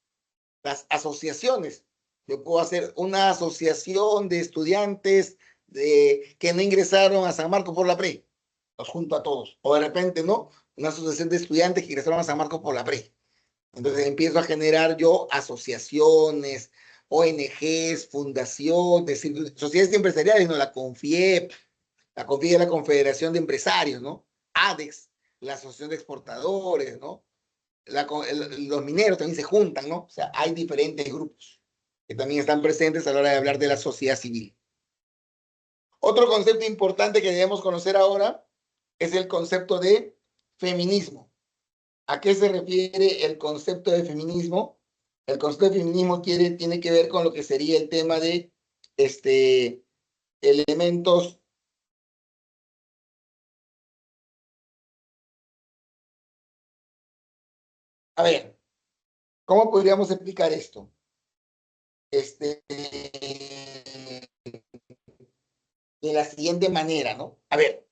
las asociaciones. Yo puedo hacer una asociación de estudiantes que no ingresaron a San Marcos por la pre. Los junto a todos. O de repente, ¿no? Una asociación de estudiantes que ingresaron a San Marcos por la pre. Entonces empiezo a generar yo asociaciones, ONGs, fundaciones, sociedades empresariales, ¿no? La CONFIEP es la Confederación de Empresarios, ¿no? ADEX, la Asociación de Exportadores, ¿no? Los mineros también se juntan, ¿no? O sea, hay diferentes grupos que también están presentes a la hora de hablar de la sociedad civil. Otro concepto importante que debemos conocer ahora es el concepto de feminismo. ¿A qué se refiere el concepto de feminismo? El concepto de feminismo tiene que ver con lo que sería el tema de elementos. A ver, ¿cómo podríamos explicar esto? De la siguiente manera, ¿no? A ver,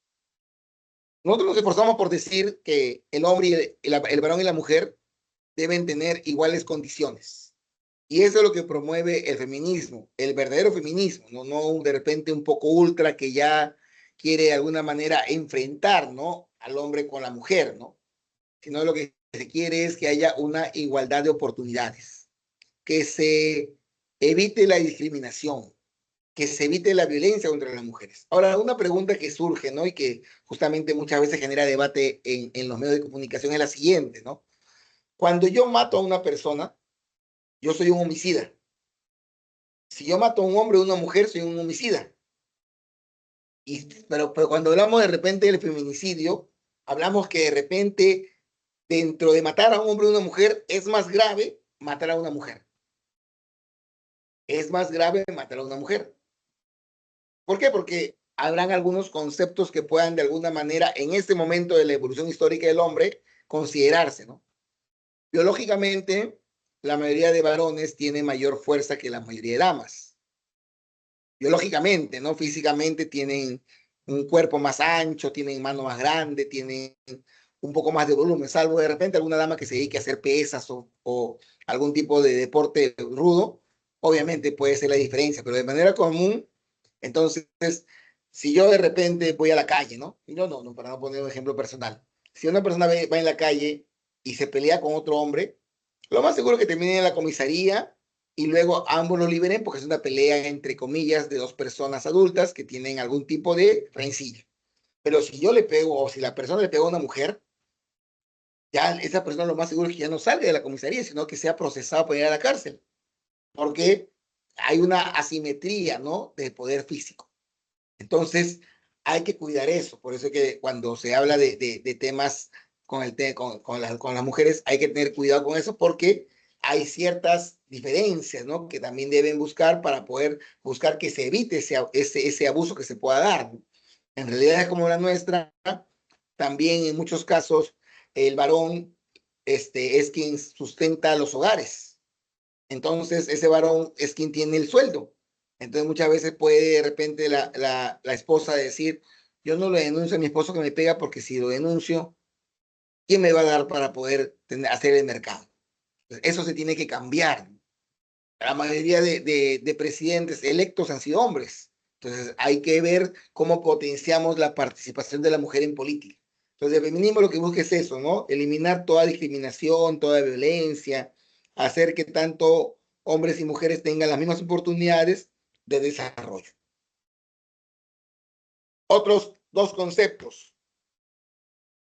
nosotros nos esforzamos por decir que el hombre y el varón y la mujer deben tener iguales condiciones. Y eso es lo que promueve el feminismo, el verdadero feminismo, no, no de repente un poco ultra que ya quiere de alguna manera enfrentar, ¿no? Al hombre con la mujer, ¿no? Sino lo que se quiere es que haya una igualdad de oportunidades, que se evite la discriminación, que se evite la violencia contra las mujeres. Ahora, una pregunta que surge, ¿no? Y que justamente muchas veces genera debate en los medios de comunicación es la siguiente, ¿no? Cuando yo mato a una persona, yo soy un homicida. Si yo mato a un hombre o una mujer, soy un homicida. Pero cuando hablamos de repente del feminicidio, hablamos que de repente dentro de matar a un hombre o una mujer es más grave matar a una mujer. Es más grave matar a una mujer. ¿Por qué? Porque habrán algunos conceptos que puedan de alguna manera en este momento de la evolución histórica del hombre considerarse, ¿no? Biológicamente, la mayoría de varones tiene mayor fuerza que la mayoría de damas. biológicamente, ¿no? Físicamente tienen un cuerpo más ancho, tienen mano más grande, tienen un poco más de volumen, salvo de repente alguna dama que se dedique a hacer pesas o algún tipo de deporte rudo, obviamente puede ser la diferencia, pero de manera común, entonces, si yo de repente voy a la calle, ¿no? Y no, para no poner un ejemplo personal, si una persona va en la calle y se pelea con otro hombre, lo más seguro es que termine en la comisaría y luego ambos lo liberen porque es una pelea entre comillas de dos personas adultas que tienen algún tipo de rencilla. Pero si yo le pego o si la persona le pega a una mujer, ya esa persona lo más seguro es que ya no salga de la comisaría, sino que sea procesado para ir a la cárcel, porque hay una asimetría, ¿no? De poder físico. Entonces, hay que cuidar eso. Por eso es que cuando se habla de temas con las mujeres, hay que tener cuidado con eso porque hay ciertas diferencias, ¿no? Que también deben buscar para poder buscar que se evite ese abuso que se pueda dar, ¿no? En realidades como la nuestra, también en muchos casos, el varón es quien sustenta los hogares. Entonces, ese varón es quien tiene el sueldo. Entonces, muchas veces puede de repente la esposa decir, yo no le denuncio a mi esposo que me pega porque si lo denuncio, ¿quién me va a dar para poder hacer el mercado? Entonces, eso se tiene que cambiar. La mayoría de presidentes electos han sido hombres. Entonces, hay que ver cómo potenciamos la participación de la mujer en política. Entonces, el feminismo lo que busca es eso, ¿no? Eliminar toda discriminación, toda violencia, hacer que tanto hombres y mujeres tengan las mismas oportunidades de desarrollo. Otros dos conceptos,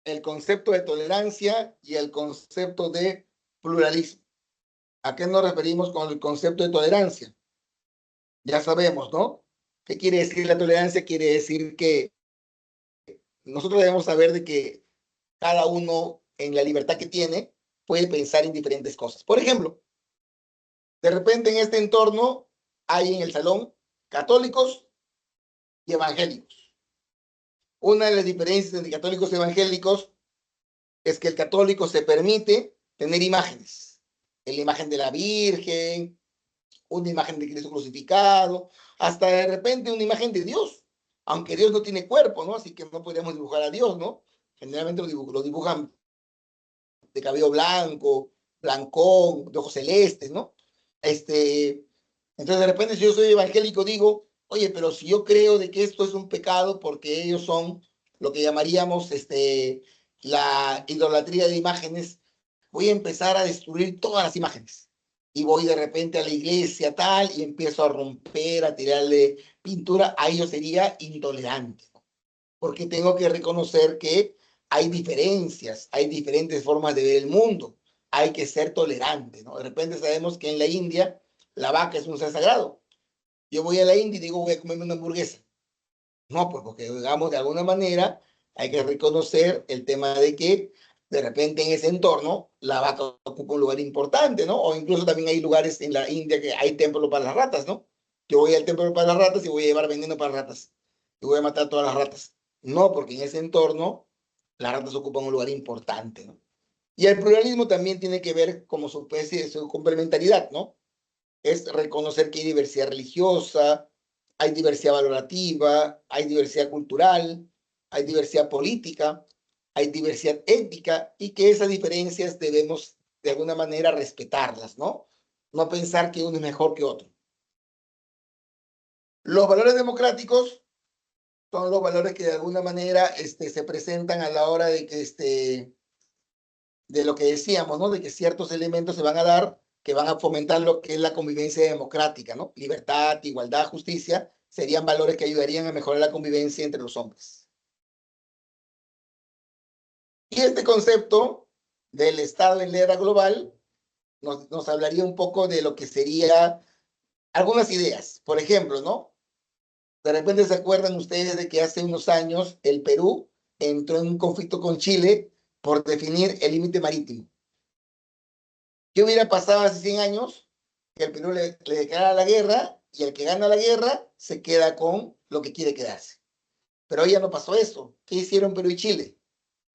el concepto de tolerancia y el concepto de pluralismo. ¿A qué nos referimos con el concepto de tolerancia? Ya sabemos, ¿no? ¿Qué quiere decir la tolerancia? Quiere decir que nosotros debemos saber de que cada uno en la libertad que tiene puede pensar en diferentes cosas. Por ejemplo, de repente en este entorno hay en el salón católicos y evangélicos. Una de las diferencias entre católicos y evangélicos es que el católico se permite tener imágenes. La imagen de la Virgen, una imagen de Cristo crucificado, hasta de repente una imagen de Dios, aunque Dios no tiene cuerpo, ¿no? Así que no podríamos dibujar a Dios, ¿no? Generalmente lo dibujan de cabello blanco, blancón, de ojos celestes, ¿no? Entonces de repente si yo soy evangélico digo, oye, pero si yo creo de que esto es un pecado porque ellos son lo que llamaríamos la idolatría de imágenes, voy a empezar a destruir todas las imágenes. Y voy de repente a la iglesia tal y empiezo a romper, a tirarle pintura, a ello sería intolerante, ¿no? Porque tengo que reconocer que hay diferencias, hay diferentes formas de ver el mundo, hay que ser tolerante, ¿no? De repente sabemos que en la India la vaca es un ser sagrado. Yo voy a la India y digo, voy a comerme una hamburguesa. No, pues porque digamos de alguna manera hay que reconocer el tema de que de repente en ese entorno la vaca ocupa un lugar importante, ¿no? O incluso también hay lugares en la India que hay templos para las ratas, ¿no? Yo voy al templo para las ratas y voy a llevar veneno para ratas y voy a matar todas las ratas. No, porque en ese entorno las ratas ocupan un lugar importante, ¿no? Y el pluralismo también tiene que ver como su especie, su complementariedad, ¿no? Es reconocer que hay diversidad religiosa, hay diversidad valorativa, hay diversidad cultural, hay diversidad política, hay diversidad étnica y que esas diferencias debemos de alguna manera respetarlas, ¿no? No pensar que uno es mejor que otro. Los valores democráticos son los valores que de alguna manera se presentan a la hora de que de lo que decíamos, ¿no? De que ciertos elementos se van a dar que van a fomentar lo que es la convivencia democrática, ¿no? Libertad, igualdad, justicia, serían valores que ayudarían a mejorar la convivencia entre los hombres. Y este concepto del Estado en la era global nos hablaría un poco de lo que sería algunas ideas. Por ejemplo, ¿no? De repente se acuerdan ustedes de que hace unos años el Perú entró en un conflicto con Chile por definir el límite marítimo. ¿Qué hubiera pasado hace 100 años? Que el Perú le declara la guerra y el que gana la guerra se queda con lo que quiere quedarse. Pero hoy ya no pasó eso. ¿Qué hicieron Perú y Chile?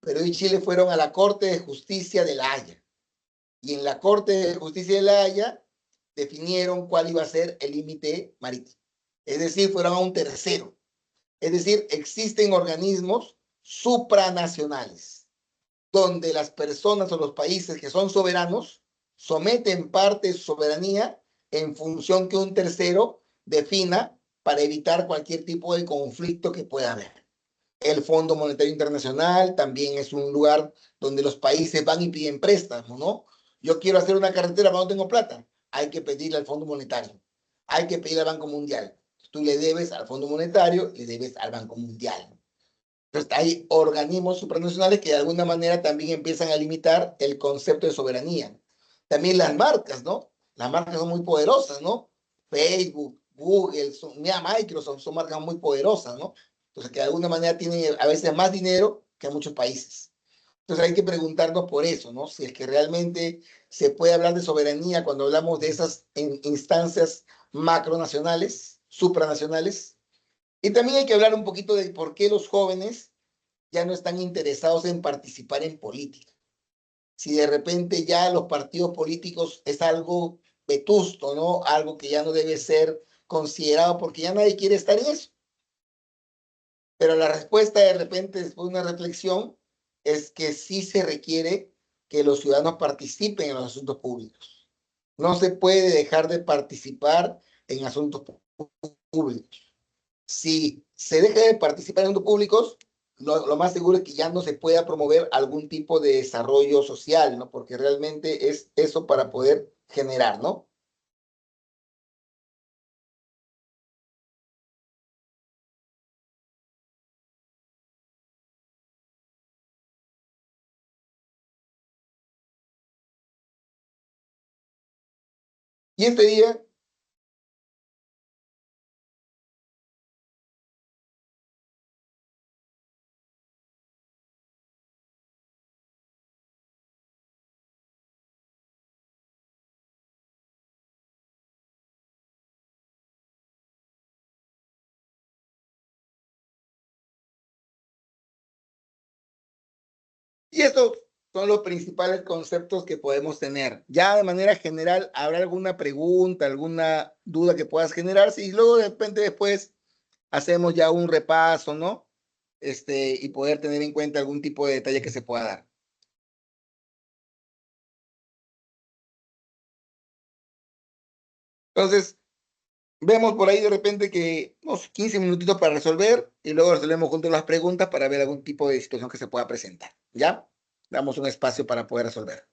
Perú y Chile fueron a la Corte de Justicia de La Haya. Y en la Corte de Justicia de La Haya definieron cuál iba a ser el límite marítimo. es decir, fueran a un tercero. Es decir, existen organismos supranacionales, donde las personas o los países que son soberanos someten parte de su soberanía en función que un tercero defina para evitar cualquier tipo de conflicto que pueda haber. El Fondo Monetario Internacional también es un lugar donde los países van y piden préstamos, ¿no? Yo quiero hacer una carretera, pero no tengo plata. Hay que pedirle al Fondo Monetario. Hay que pedirle al Banco Mundial. Tú le debes al Fondo Monetario, le debes al Banco Mundial. Entonces, hay organismos supranacionales que de alguna manera también empiezan a limitar el concepto de soberanía. También las marcas, ¿no? Las marcas son muy poderosas, ¿no? Facebook, Google, mira, Microsoft son marcas muy poderosas, ¿no? Entonces, que de alguna manera tienen a veces más dinero que muchos países. Entonces, hay que preguntarnos por eso, ¿no? Si es que realmente se puede hablar de soberanía cuando hablamos de esas instancias macronacionales, supranacionales. Y también hay que hablar un poquito de por qué los jóvenes ya no están interesados en participar en política. Si de repente ya los partidos políticos es algo vetusto, ¿no? Algo que ya no debe ser considerado porque ya nadie quiere estar en eso. Pero la respuesta de repente, después de una reflexión, es que sí se requiere que los ciudadanos participen en los asuntos públicos. No se puede dejar de participar en asuntos públicos. Si se deja de participar en asuntos públicos, lo más seguro es que ya no se pueda promover algún tipo de desarrollo social, ¿no? Porque realmente es eso para poder generar, ¿no? Y este día, y estos son los principales conceptos que podemos tener. Ya de manera general, ¿habrá alguna pregunta, alguna duda que puedas generar? Y luego de repente después hacemos ya un repaso, ¿no? Y poder tener en cuenta algún tipo de detalle que se pueda dar. Entonces, vemos por ahí de repente que unos 15 minutitos para resolver y luego resolvemos juntos las preguntas para ver algún tipo de situación que se pueda presentar. ¿Ya? Damos un espacio para poder resolver.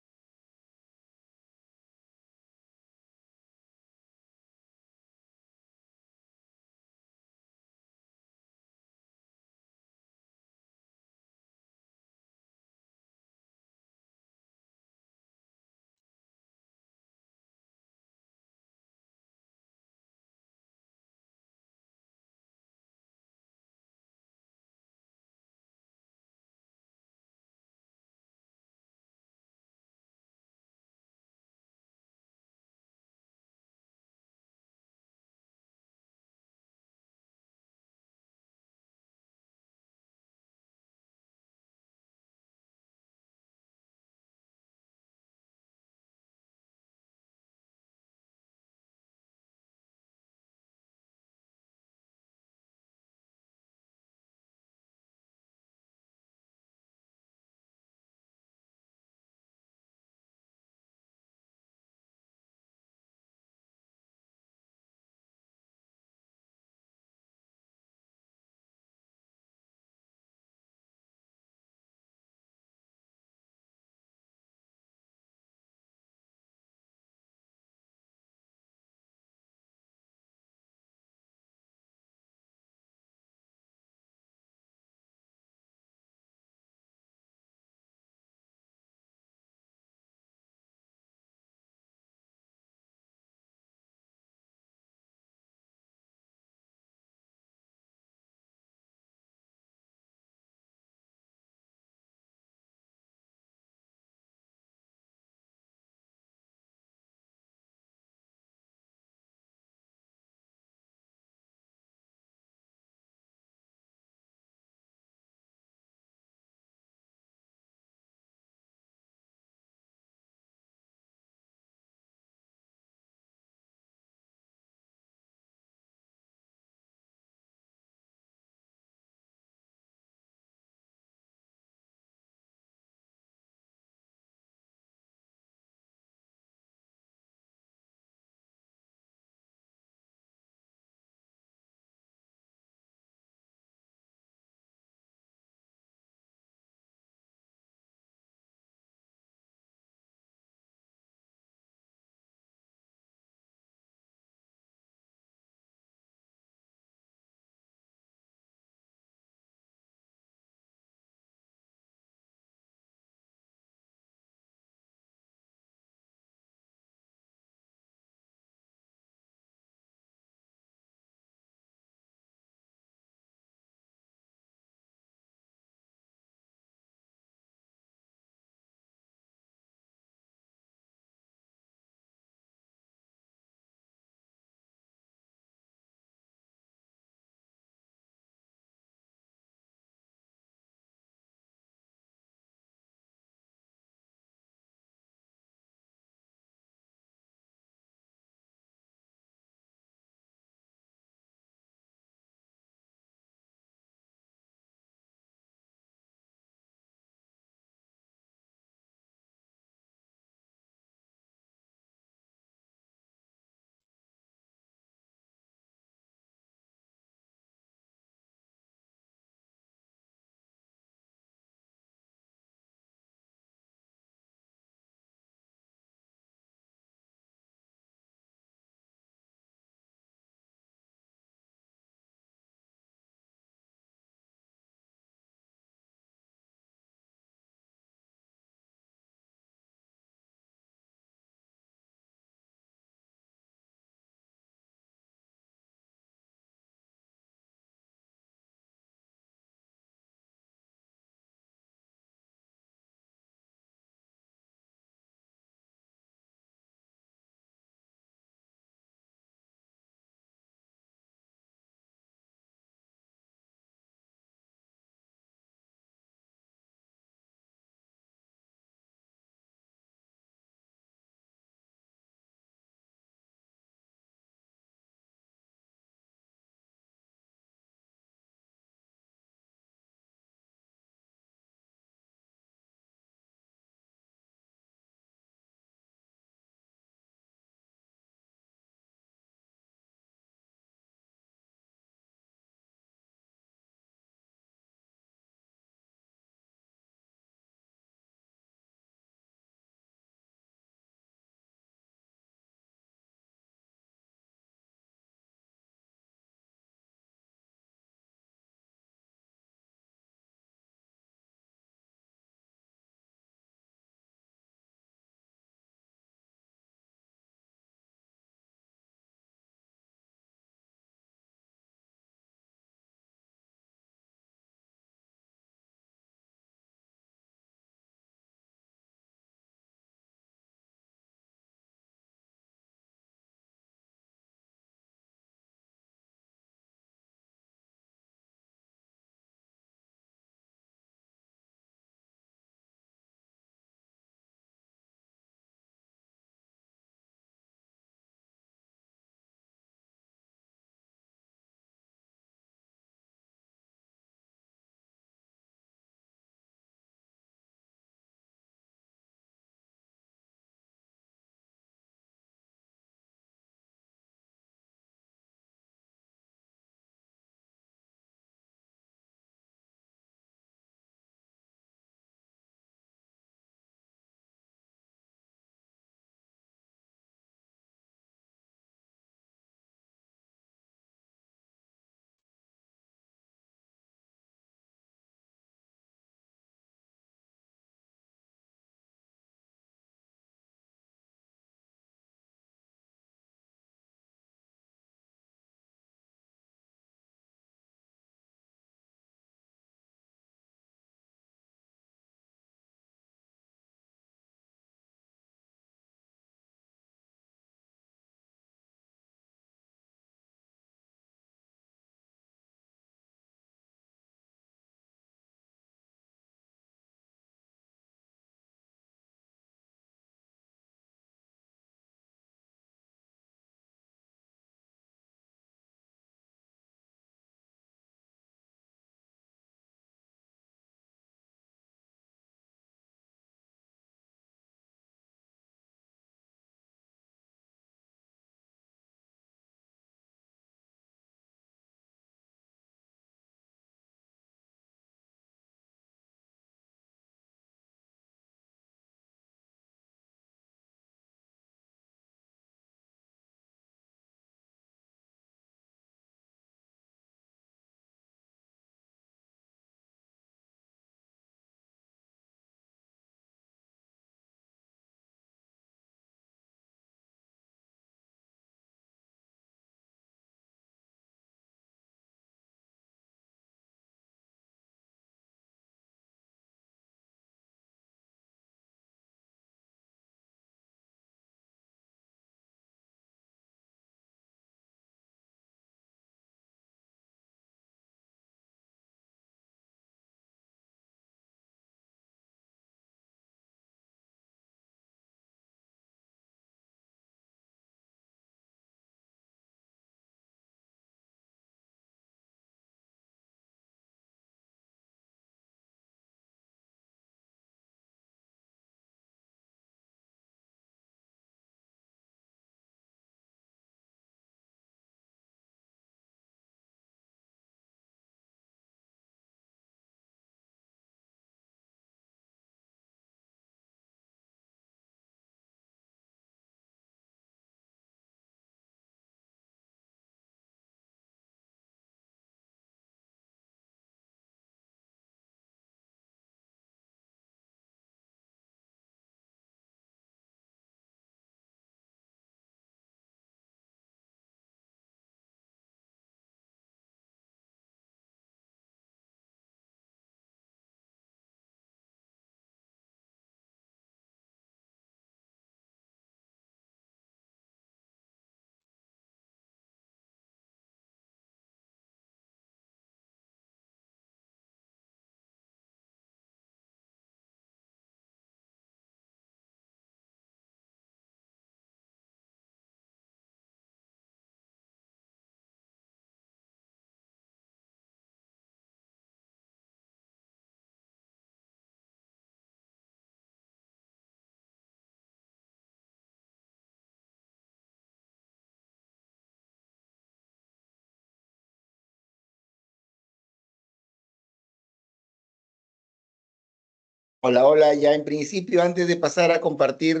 Hola, hola, ya en principio, antes de pasar a compartir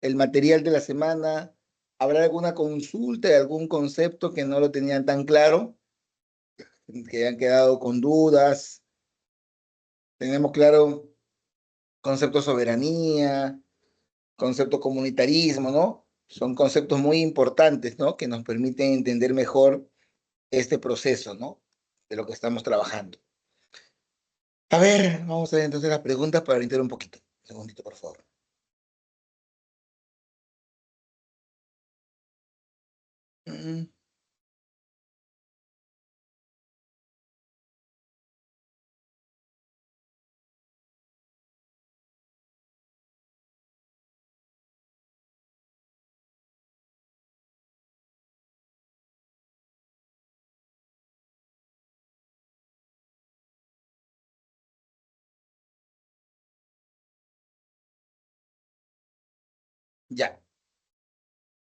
el material de la semana, ¿habrá alguna consulta, algún concepto que no lo tenían tan claro, que han quedado con dudas? Tenemos claro concepto soberanía, concepto comunitarismo, ¿no? Son conceptos muy importantes, ¿no? Que nos permiten entender mejor este proceso, ¿no? De lo que estamos trabajando. A ver, vamos a ver entonces las preguntas para orientar un poquito. Un segundito, por favor. Mm, ya.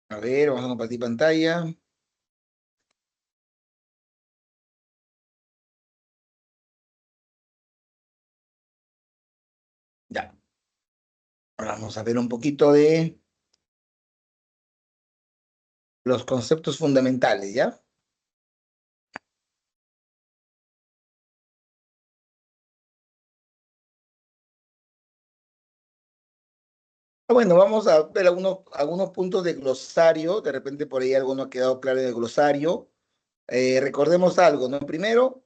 A ver, vamos a compartir pantalla. Ya. Ahora vamos a ver un poquito de los conceptos fundamentales, ¿ya? Bueno, vamos a ver algunos puntos de glosario. De repente por ahí algo no ha quedado claro en el glosario. Recordemos algo, ¿no? Primero,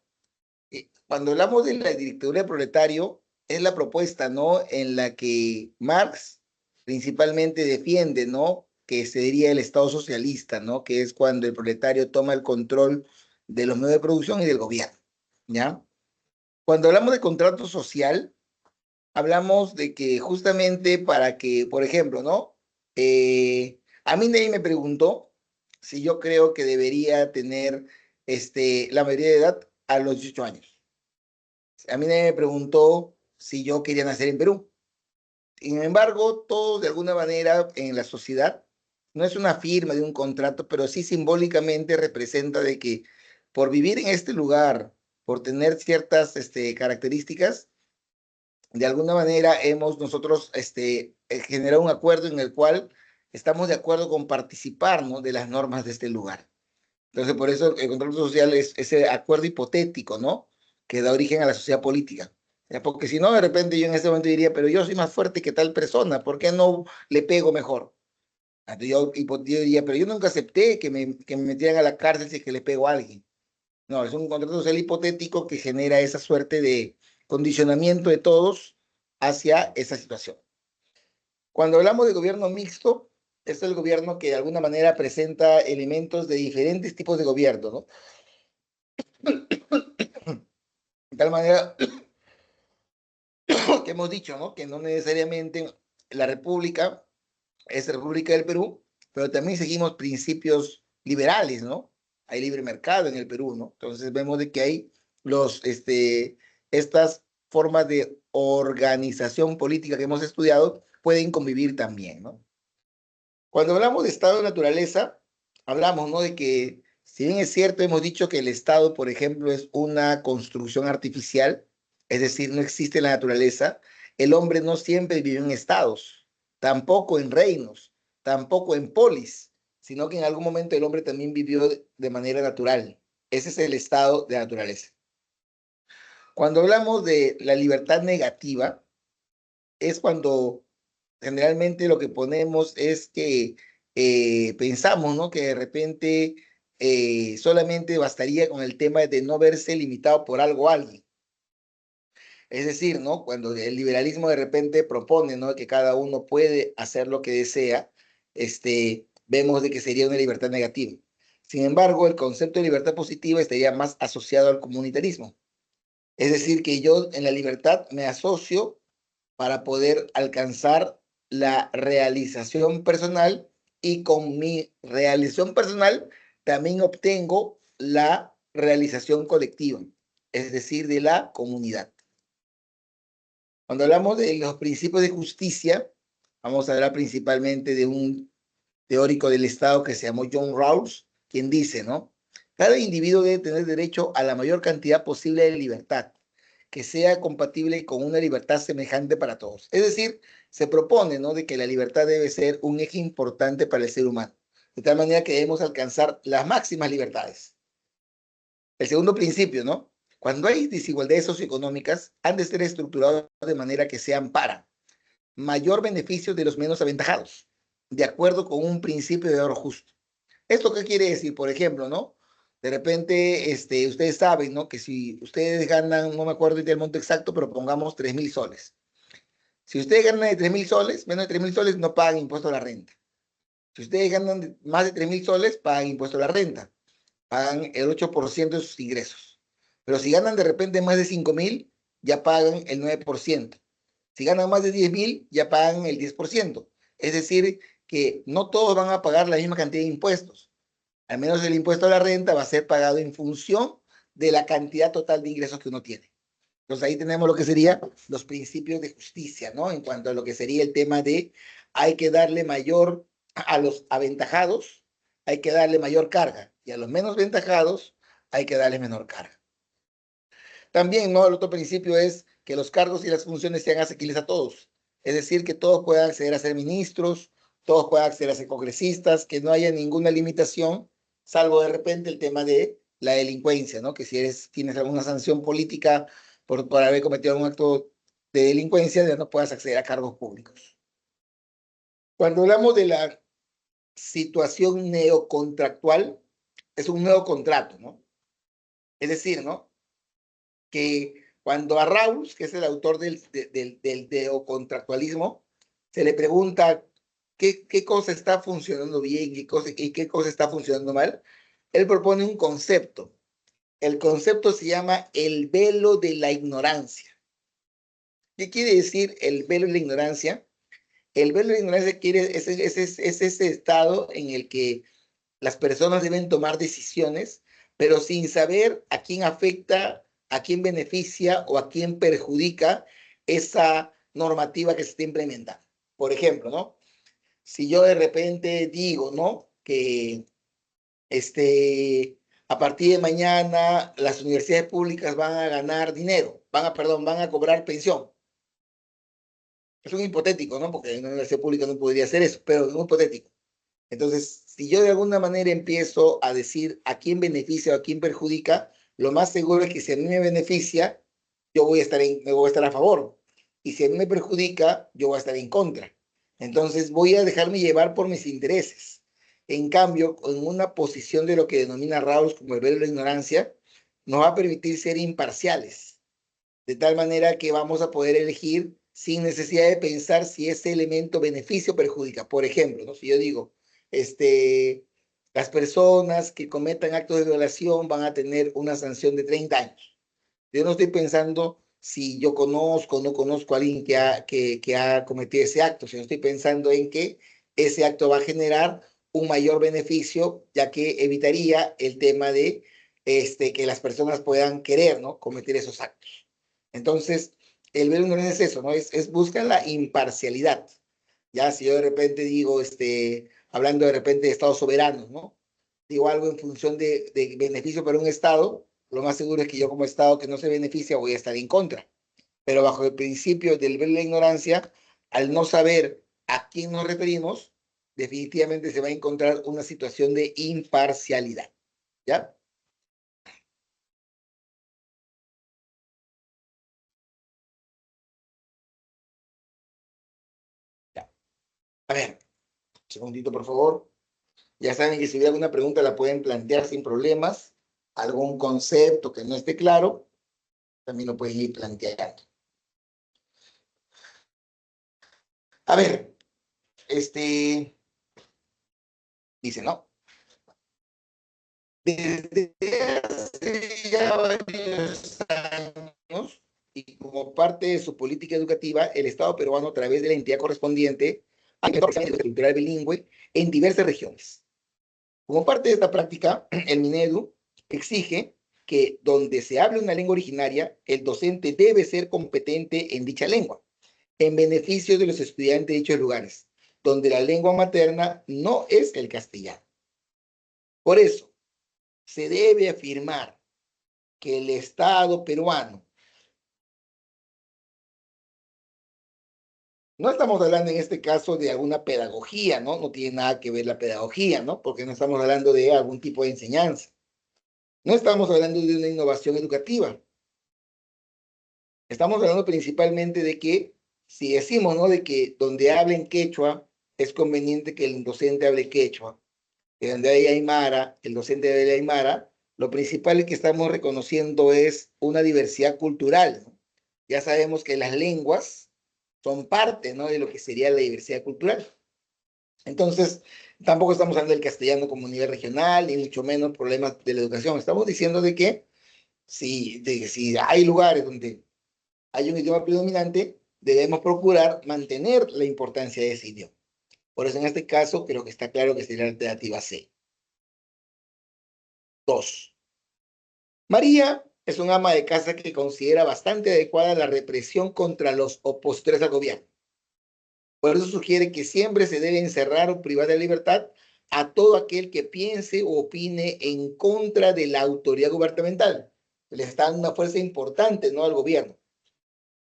cuando hablamos de la dictadura del proletario, es la propuesta, ¿no? En la que Marx principalmente defiende, ¿no? Que sería el Estado socialista, ¿no? Que es cuando el proletario toma el control de los medios de producción y del gobierno, ¿ya? Cuando hablamos de contrato social, hablamos de que justamente para que, por ejemplo, ¿no? A mí nadie me preguntó si yo creo que debería tener la mayoría de edad a los 18 años. A mí nadie me preguntó si yo quería nacer en Perú. Sin embargo, todos de alguna manera en la sociedad, no es una firma de un contrato, pero sí simbólicamente representa de que por vivir en este lugar, por tener ciertas características, de alguna manera hemos nosotros generado un acuerdo en el cual estamos de acuerdo con participar, ¿no? De las normas de este lugar. Entonces, por eso el contrato social es ese acuerdo hipotético, ¿no? Que da origen a la sociedad política. Ya, porque si no, de repente yo en este momento diría, pero yo soy más fuerte que tal persona, ¿por qué no le pego mejor? Entonces yo diría, pero yo nunca acepté que me metieran a la cárcel si es que le pego a alguien. No, es un contrato social hipotético que genera esa suerte de condicionamiento de todos hacia esa situación. Cuando hablamos de gobierno mixto, es el gobierno que de alguna manera presenta elementos de diferentes tipos de gobierno, ¿no? De tal manera que hemos dicho, ¿no? Que no necesariamente la República es República del Perú, pero también seguimos principios liberales, ¿no? Hay libre mercado en el Perú, ¿no? Entonces vemos de que hay estas formas de organización política que hemos estudiado pueden convivir también, ¿no? Cuando hablamos de estado de naturaleza, hablamos, ¿no? De que, si bien es cierto, hemos dicho que el estado, por ejemplo, es una construcción artificial, es decir, no existe en la naturaleza, el hombre no siempre vivió en estados, tampoco en reinos, tampoco en polis, sino que en algún momento el hombre también vivió de manera natural. Ese es el estado de naturaleza. Cuando hablamos de la libertad negativa, es cuando generalmente lo que ponemos es que pensamos, ¿no? Que de repente solamente bastaría con el tema de no verse limitado por algo o alguien. Es decir, ¿no? Cuando el liberalismo de repente propone, ¿no? Que cada uno puede hacer lo que desea, vemos de que sería una libertad negativa. Sin embargo, el concepto de libertad positiva estaría más asociado al comunitarismo. Es decir, que yo en la libertad me asocio para poder alcanzar la realización personal y con mi realización personal también obtengo la realización colectiva, es decir, de la comunidad. Cuando hablamos de los principios de justicia, vamos a hablar principalmente de un teórico del Estado que se llamó John Rawls, quien dice, ¿no? Cada individuo debe tener derecho a la mayor cantidad posible de libertad que sea compatible con una libertad semejante para todos. Es decir, se propone, ¿no?, de que la libertad debe ser un eje importante para el ser humano, de tal manera que debemos alcanzar las máximas libertades. El segundo principio, ¿no? Cuando hay desigualdades socioeconómicas, han de ser estructurados de manera que sean para mayor beneficio de los menos aventajados, de acuerdo con un principio de oro justo. ¿Esto qué quiere decir? Por ejemplo, ¿no? De repente, ustedes saben, ¿no?, que si ustedes ganan, no me acuerdo del monto exacto, pero pongamos 3.000 soles. Si ustedes ganan de 3.000 soles, menos de 3.000 soles, no pagan impuesto a la renta. Si ustedes ganan más de 3.000 soles, pagan impuesto a la renta. Pagan el 8% de sus ingresos. Pero si ganan de repente más de 5.000, ya pagan el 9%. Si ganan más de 10.000, ya pagan el 10%. Es decir, que no todos van a pagar la misma cantidad de impuestos. Al menos el impuesto a la renta va a ser pagado en función de la cantidad total de ingresos que uno tiene. Entonces ahí tenemos lo que serían los principios de justicia, ¿no? En cuanto a lo que sería el tema de hay que darle mayor a los aventajados, hay que darle mayor carga, y a los menos aventajados hay que darle menor carga. También, ¿no?, el otro principio es que los cargos y las funciones sean asequibles a todos. Es decir, que todos puedan acceder a ser ministros, todos puedan acceder a ser congresistas, que no haya ninguna limitación, salvo de repente el tema de la delincuencia, ¿no? Que si tienes alguna sanción política por haber cometido algún acto de delincuencia, ya no puedas acceder a cargos públicos. Cuando hablamos de la situación neocontractual, es un nuevo contrato, ¿no? Es decir, ¿no?, que cuando a Rawls, que es el autor del neocontractualismo, se le pregunta qué cosa está funcionando bien y qué cosa está funcionando mal, él propone un concepto. El concepto se llama el velo de la ignorancia. ¿Qué quiere decir el velo de la ignorancia? El velo de la ignorancia es ese estado en el que las personas deben tomar decisiones, pero sin saber a quién afecta, a quién beneficia o a quién perjudica esa normativa que se está implementando. Por ejemplo, ¿no?, si yo de repente digo, ¿no?, que a partir de mañana las universidades públicas van a ganar dinero, van a cobrar pensión. Es un hipotético, ¿no?, porque en una universidad pública no podría hacer eso, pero es un hipotético. Entonces, si yo de alguna manera empiezo a decir a quién beneficia o a quién perjudica, lo más seguro es que si a mí me beneficia, me voy a estar a favor. Y si a mí me perjudica, yo voy a estar en contra. Entonces, voy a dejarme llevar por mis intereses. En cambio, en una posición de lo que denomina Rawls como el velo de la ignorancia, nos va a permitir ser imparciales, de tal manera que vamos a poder elegir sin necesidad de pensar si ese elemento beneficia o perjudica. Por ejemplo, ¿no?, si yo digo, las personas que cometan actos de violación van a tener una sanción de 30 años. Yo no estoy pensando si yo conozco o no conozco a alguien que ha cometido ese acto, sino estoy pensando en que ese acto va a generar un mayor beneficio, ya que evitaría el tema de que las personas puedan querer, ¿no?, cometer esos actos. Entonces, el ver no es eso, ¿no? Es buscar la imparcialidad. Ya, si yo de repente digo, hablando de repente de estados soberanos, ¿no?, digo algo en función de beneficio para un estado, lo más seguro es que yo como estado que no se beneficia voy a estar en contra. Pero bajo el principio del ver la ignorancia, al no saber a quién nos referimos, definitivamente se va a encontrar una situación de imparcialidad. ¿Ya? Ya. A ver, un segundito, por favor. Ya saben que si hubiera alguna pregunta la pueden plantear sin problemas. Algún concepto que no esté claro, también lo pueden ir planteando. A ver, dice, ¿no? Desde hace ya varios años y como parte de su política educativa, el Estado peruano, a través de la entidad correspondiente, ha implementado cultural bilingüe en diversas regiones. Como parte de esta práctica, el Minedu exige que donde se hable una lengua originaria, el docente debe ser competente en dicha lengua, en beneficio de los estudiantes de dichos lugares, donde la lengua materna no es el castellano. Por eso, se debe afirmar que el Estado peruano No estamos hablando en este caso de alguna pedagogía, ¿no? No tiene nada que ver la pedagogía, ¿no? Porque no estamos hablando de algún tipo de enseñanza. No estamos hablando de una innovación educativa. Estamos hablando principalmente de que, si decimos, ¿no? De que donde hablen quechua, es conveniente que el docente hable quechua. Que donde hay aymara, el docente hable aymara. Lo principal que estamos reconociendo es una diversidad cultural, ¿no? Ya sabemos que las lenguas son parte, ¿no? De lo que sería la diversidad cultural. Entonces, tampoco estamos hablando del castellano como nivel regional, ni mucho menos problemas de la educación. Estamos diciendo de que si hay lugares donde hay un idioma predominante, debemos procurar mantener la importancia de ese idioma. Por eso, en este caso, creo que está claro que sería la alternativa C. 2. María es un ama de casa que considera bastante adecuada la represión contra los opositores al gobierno. Por eso sugiere que siempre se debe encerrar o privar de libertad a todo aquel que piense o opine en contra de la autoridad gubernamental. Le está dando una fuerza importante, ¿no?, al gobierno.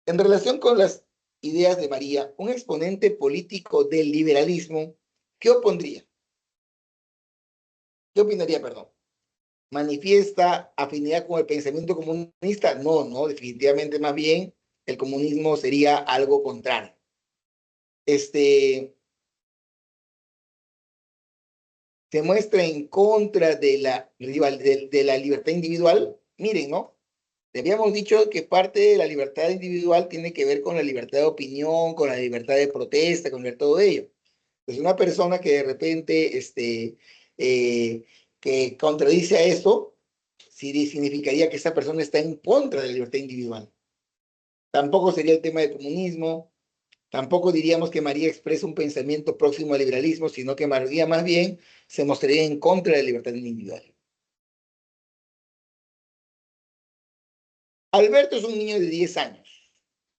En relación con las ideas de María, un exponente político del liberalismo, ¿qué opondría? ¿Qué opinaría, perdón? ¿Manifiesta afinidad con el pensamiento comunista? No, no, definitivamente más bien el comunismo sería algo contrario. Se muestra en contra de la libertad individual. Miren, ¿no? Habíamos dicho que parte de la libertad individual tiene que ver con la libertad de opinión, con la libertad de protesta, con todo ello. Pues una persona que de repente eh, que contradice a esto, sí significaría que esa persona está en contra de la libertad individual. Tampoco sería el tema del comunismo, tampoco diríamos que María expresa un pensamiento próximo al liberalismo, sino que María más bien se mostraría en contra de la libertad individual. Alberto es un niño de 10 años,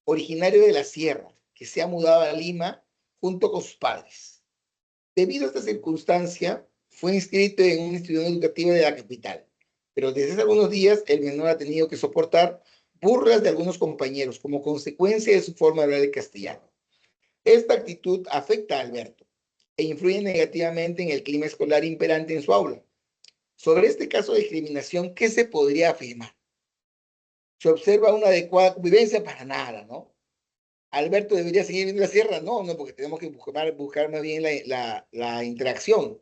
originario de la sierra, que se ha mudado a Lima junto con sus padres. Debido a esta circunstancia, fue inscrito en una institución educativa de la capital, pero desde hace algunos días el menor ha tenido que soportar burlas de algunos compañeros como consecuencia de su forma de hablar el castellano. Esta actitud afecta a Alberto e influye negativamente en el clima escolar imperante en su aula. Sobre este caso de discriminación, ¿qué se podría afirmar? ¿Se observa una adecuada convivencia? Para nada, ¿no? ¿Alberto debería seguir viendo la sierra? No, no, porque tenemos que buscar más bien la interacción.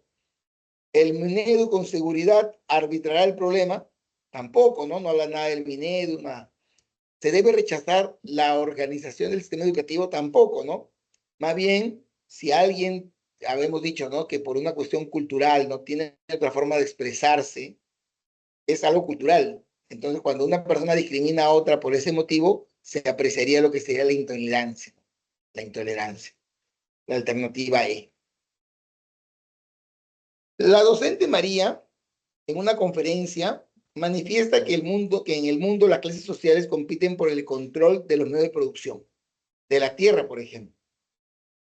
¿El Minedu con seguridad arbitrará el problema? Tampoco, ¿no? No habla nada del Minedu, nada. ¿Se debe rechazar la organización del sistema educativo? Tampoco, ¿no? Más bien, si alguien, habíamos dicho, ¿no?, que por una cuestión cultural no tiene otra forma de expresarse, es algo cultural. Entonces, cuando una persona discrimina a otra por ese motivo, se apreciaría lo que sería la intolerancia. La intolerancia. La alternativa E. La docente María, en una conferencia, manifiesta que en el mundo las clases sociales compiten por el control de los medios de producción, de la tierra, por ejemplo.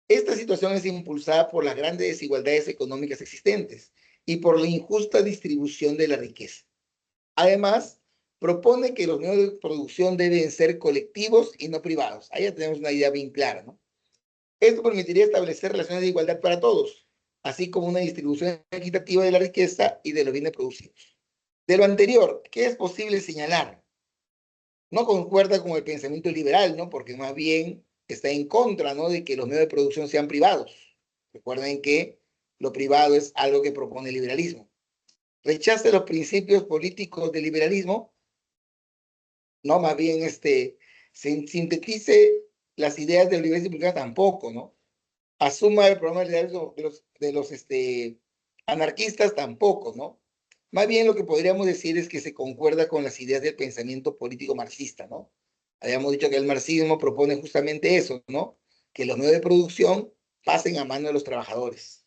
Esta situación es impulsada por las grandes desigualdades económicas existentes y por la injusta distribución de la riqueza. Además, propone que los medios de producción deben ser colectivos y no privados. Ahí ya tenemos una idea bien clara, ¿no? Esto permitiría establecer relaciones de igualdad para todos, así como una distribución equitativa de la riqueza y de los bienes producidos. De lo anterior, ¿qué es posible señalar? No concuerda con el pensamiento liberal, ¿no? Porque más bien está en contra, ¿no?, de que los medios de producción sean privados. Recuerden que lo privado es algo que propone el liberalismo. Rechaza los principios políticos del liberalismo, no, más bien sintetice las ideas del liberalismo tampoco, ¿no? Asuma el problema de los anarquistas tampoco, ¿no? Más bien lo que podríamos decir es que se concuerda con las ideas del pensamiento político marxista, ¿no? Habíamos dicho que el marxismo propone justamente eso, ¿no? Que los medios de producción pasen a manos de los trabajadores.